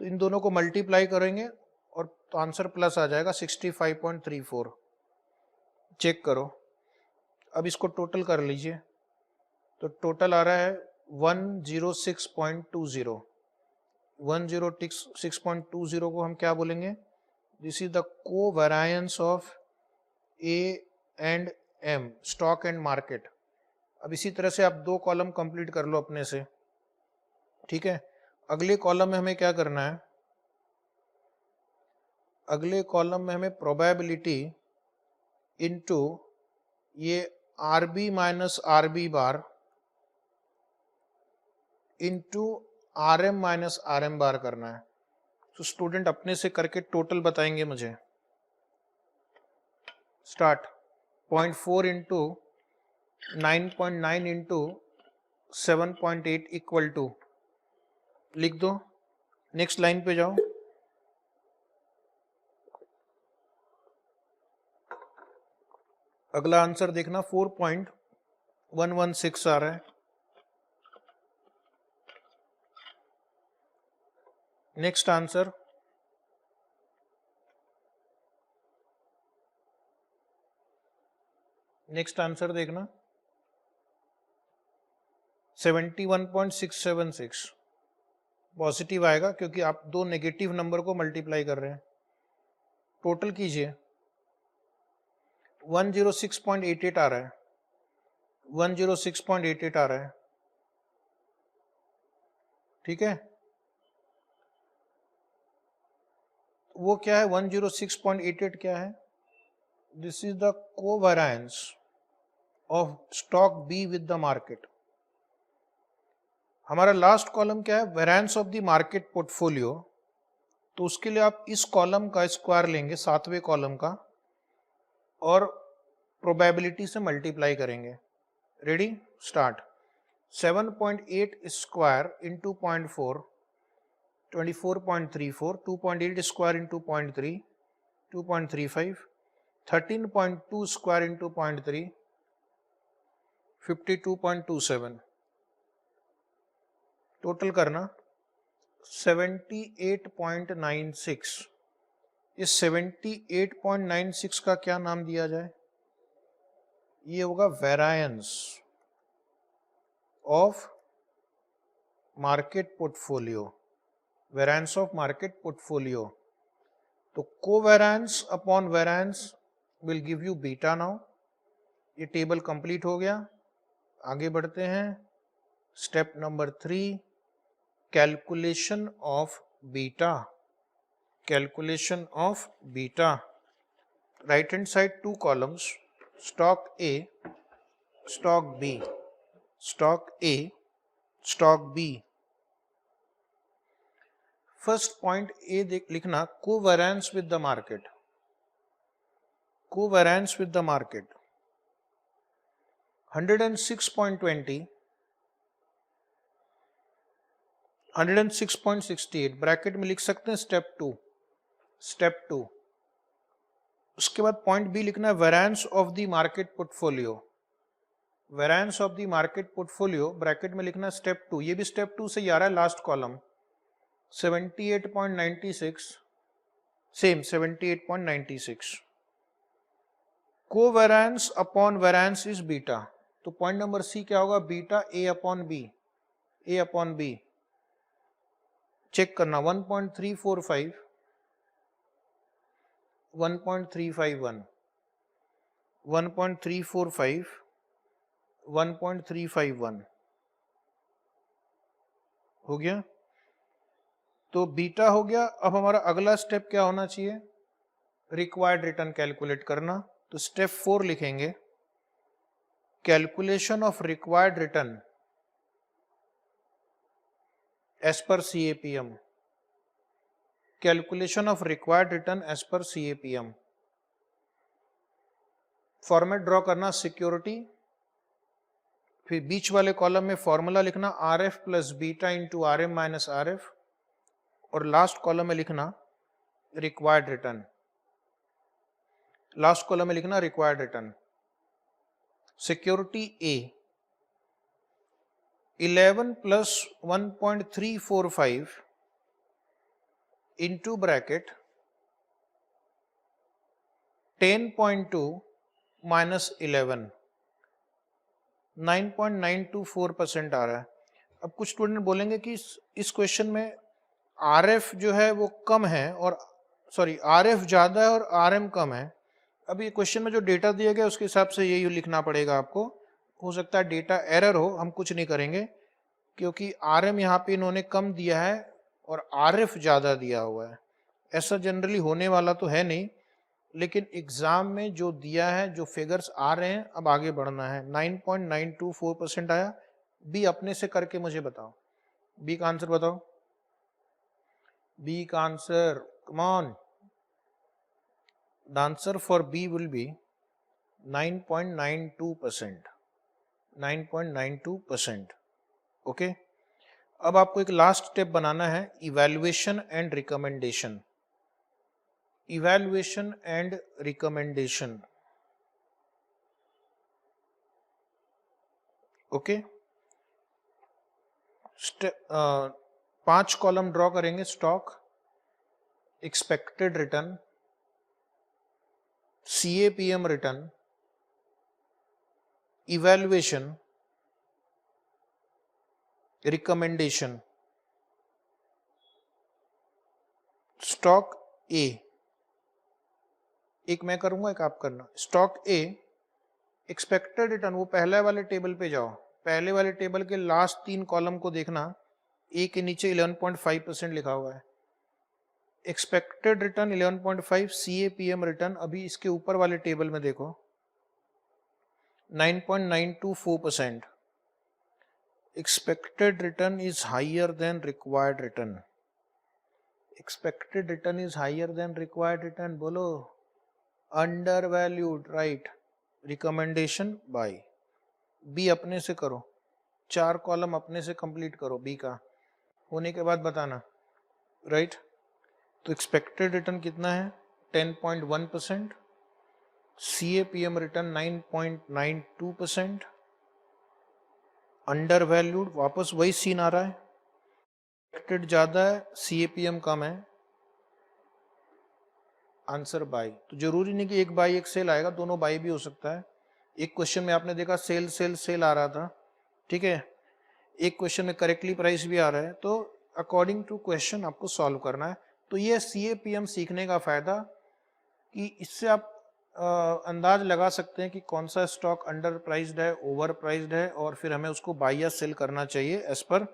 तो इन दोनों को मल्टीप्लाई करेंगे और तो आंसर प्लस आ जाएगा 65.34। चेक करो। अब इसको टोटल कर लीजिए तो टोटल आ रहा है 106.20। 106.20 को हम क्या बोलेंगे, this is the covariance of A and M, stock and market. अब इसी तरह से आप 2 कॉलम कंप्लीट कर लो अपने से, ठीक है। अगले कॉलम में हमें क्या करना है, अगले कॉलम में हमें प्रोबेबिलिटी इनटू ये R B minus R B bar into R M minus R M bar करना है। तो स्टूडेंट अपने से करके टोटल बताएंगे मुझे। Start. 0.4 into 9.9 into 7.8 equal to, लिख दो। नेक्स्ट लाइन पे जाओ। अगला आंसर देखना 4.116 आ रहा है। नेक्स्ट आंसर देखना 71.676 पॉजिटिव आएगा क्योंकि आप 2 नेगेटिव नंबर को मल्टीप्लाई कर रहे हैं। टोटल कीजिए। 106.88 आ रहा है, 106.88 आ रहा है, ठीक है। वो क्या है, 106.88 क्या है, this is the covariance of stock be with the market. हमारा लास्ट कॉलम क्या है, variance of the market portfolio. तो उसके लिए आप इस कॉलम का स्क्वायर लेंगे, 7वें कॉलम का, और प्रोबेबिलिटी से मल्टीप्लाई करेंगे। Ready, start. 7.8 square into 0.4, 24.34, 2.8 square into 0.3, 2.35, 13.2 square into 0.3, 52.27। Total करना 78.96। इस 78.96 का क्या नाम दिया जाए, ये होगा variance of market portfolio, variance of market portfolio. तो covariance upon variance will give you beta. Now ये टेबल कंप्लीट हो गया। आगे बढ़ते हैं। Step number 3, calculation of beta. Calculation of beta. Right hand side 2 columns, stock A, stock B, stock A, stock B. First point A लिखना, covariance with the market. Covariance with the market 106.20, 106.68 bracket में लिख सकते हैं step 2, step 2। उसके बाद point B लिखना है, variance of the market portfolio. Variance of the market portfolio bracket में लिखना स्टेप 2। ये भी स्टेप 2 से ही आ रहा है, last column 78.96 same 78.96. Covariance upon variance is beta, तो पॉइंट नंबर सी क्या होगा, beta A upon B, A upon B check करना 1.345, 1.351, 1.345, 1.351 हो गया। तो बीटा हो गया। अब हमारा अगला स्टेप क्या होना चाहिए, रिक्वायर्ड रिटर्न कैलकुलेट करना। तो स्टेप 4 लिखेंगे, calculation of required return as per CAPM, calculation of required return as per CAPM। Format draw करना, सिक्योरिटी, फिर बीच वाले कॉलम में फॉर्मूला लिखना RF plus beta into RM minus RF, और लास्ट कॉलम में लिखना रिक्वायर्ड रिटर्न, लास्ट कॉलम में लिखना required return. Security A 11 plus 1.345 into bracket 10.2 minus 11, 9.924% आ रहा है। अब कुछ स्टूडेंट बोलेंगे कि इस क्वेश्चन में RF जो है वो कम है और RF ज्यादा है और RM कम है। अब ये क्वेश्चन में जो डेटा दिया गया उसके हिसाब से यही लिखना पड़ेगा आपको। हो सकता है डेटा एरर हो, हम कुछ नहीं करेंगे क्योंकि RM यहाँ पे इन्होंने कम दिया है और RF ज्यादा दिया हुआ है। ऐसा जनरली होने वाला तो है नहीं, लेकिन एग्जाम में जो दिया है, जो फिगर्स आ रहे हैं, अब आगे बढ़ना है। 9.924% आया। बी अपने से करके मुझे बताओ, बी का आंसर बताओ, बी का answer, come on. The answer for B will be 9.92%, 9.92%। Okay, अब आपको एक लास्ट स्टेप बनाना है, evaluation and recommendation, evaluation and recommendation. Okay, 5 column draw करेंगे, stock, expected return, CAPM return, evaluation, recommendation. Stock A, एक मैं करूंगा एक आप करना। स्टॉक ए, एक्सपेक्टेड रिटर्न, वो पहले वाले टेबल पे जाओ, पहले वाले टेबल के लास्ट 3 कॉलम को देखना, ए के नीचे 11.5% लिखा हुआ है। एक्सपेक्टेड रिटर्न 11.5, CAPM रिटर्न अभी इसके ऊपर वाले टेबल में देखो 9.924%। Expected return is higher than required return, expected return is higher than required return, बोलो, undervalued, right. Recommendation buy, B अपने से करो, 4 कॉलम अपने से कंप्लीट करो बी का, होने के बाद बताना, राइट। तो एक्सपेक्टेड रिटर्न कितना है, 10.1%, CAPM रिटर्न 9.92%, अंडर वैल्यूड, वापस वही सीन आ रहा है, एक्सपेक्टेड ज्यादा है, CAPM कम है, आंसर बाई। तो जरूरी नहीं कि एक बाई एक सेल आएगा, दोनों बाई भी हो सकता है। एक क्वेश्चन में आपने देखा सेल सेल सेल आ रहा था, ठीक है, एक क्वेश्चन में करेक्टली प्राइस भी आ रहा है, तो अकॉर्डिंग टू क्वेश्चन आपको सॉल्व करना है। तो ये CAPM सीखने का फायदा कि इससे आप अंदाज लगा सकते हैं कि कौन सा स्टॉक अंडर प्राइस्ड है, ओवर प्राइस्ड है, और फिर हमें उसको बाई या सेल करना चाहिए as per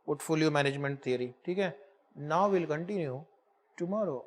portfolio management theory, ठीक है। Now will continue tomorrow.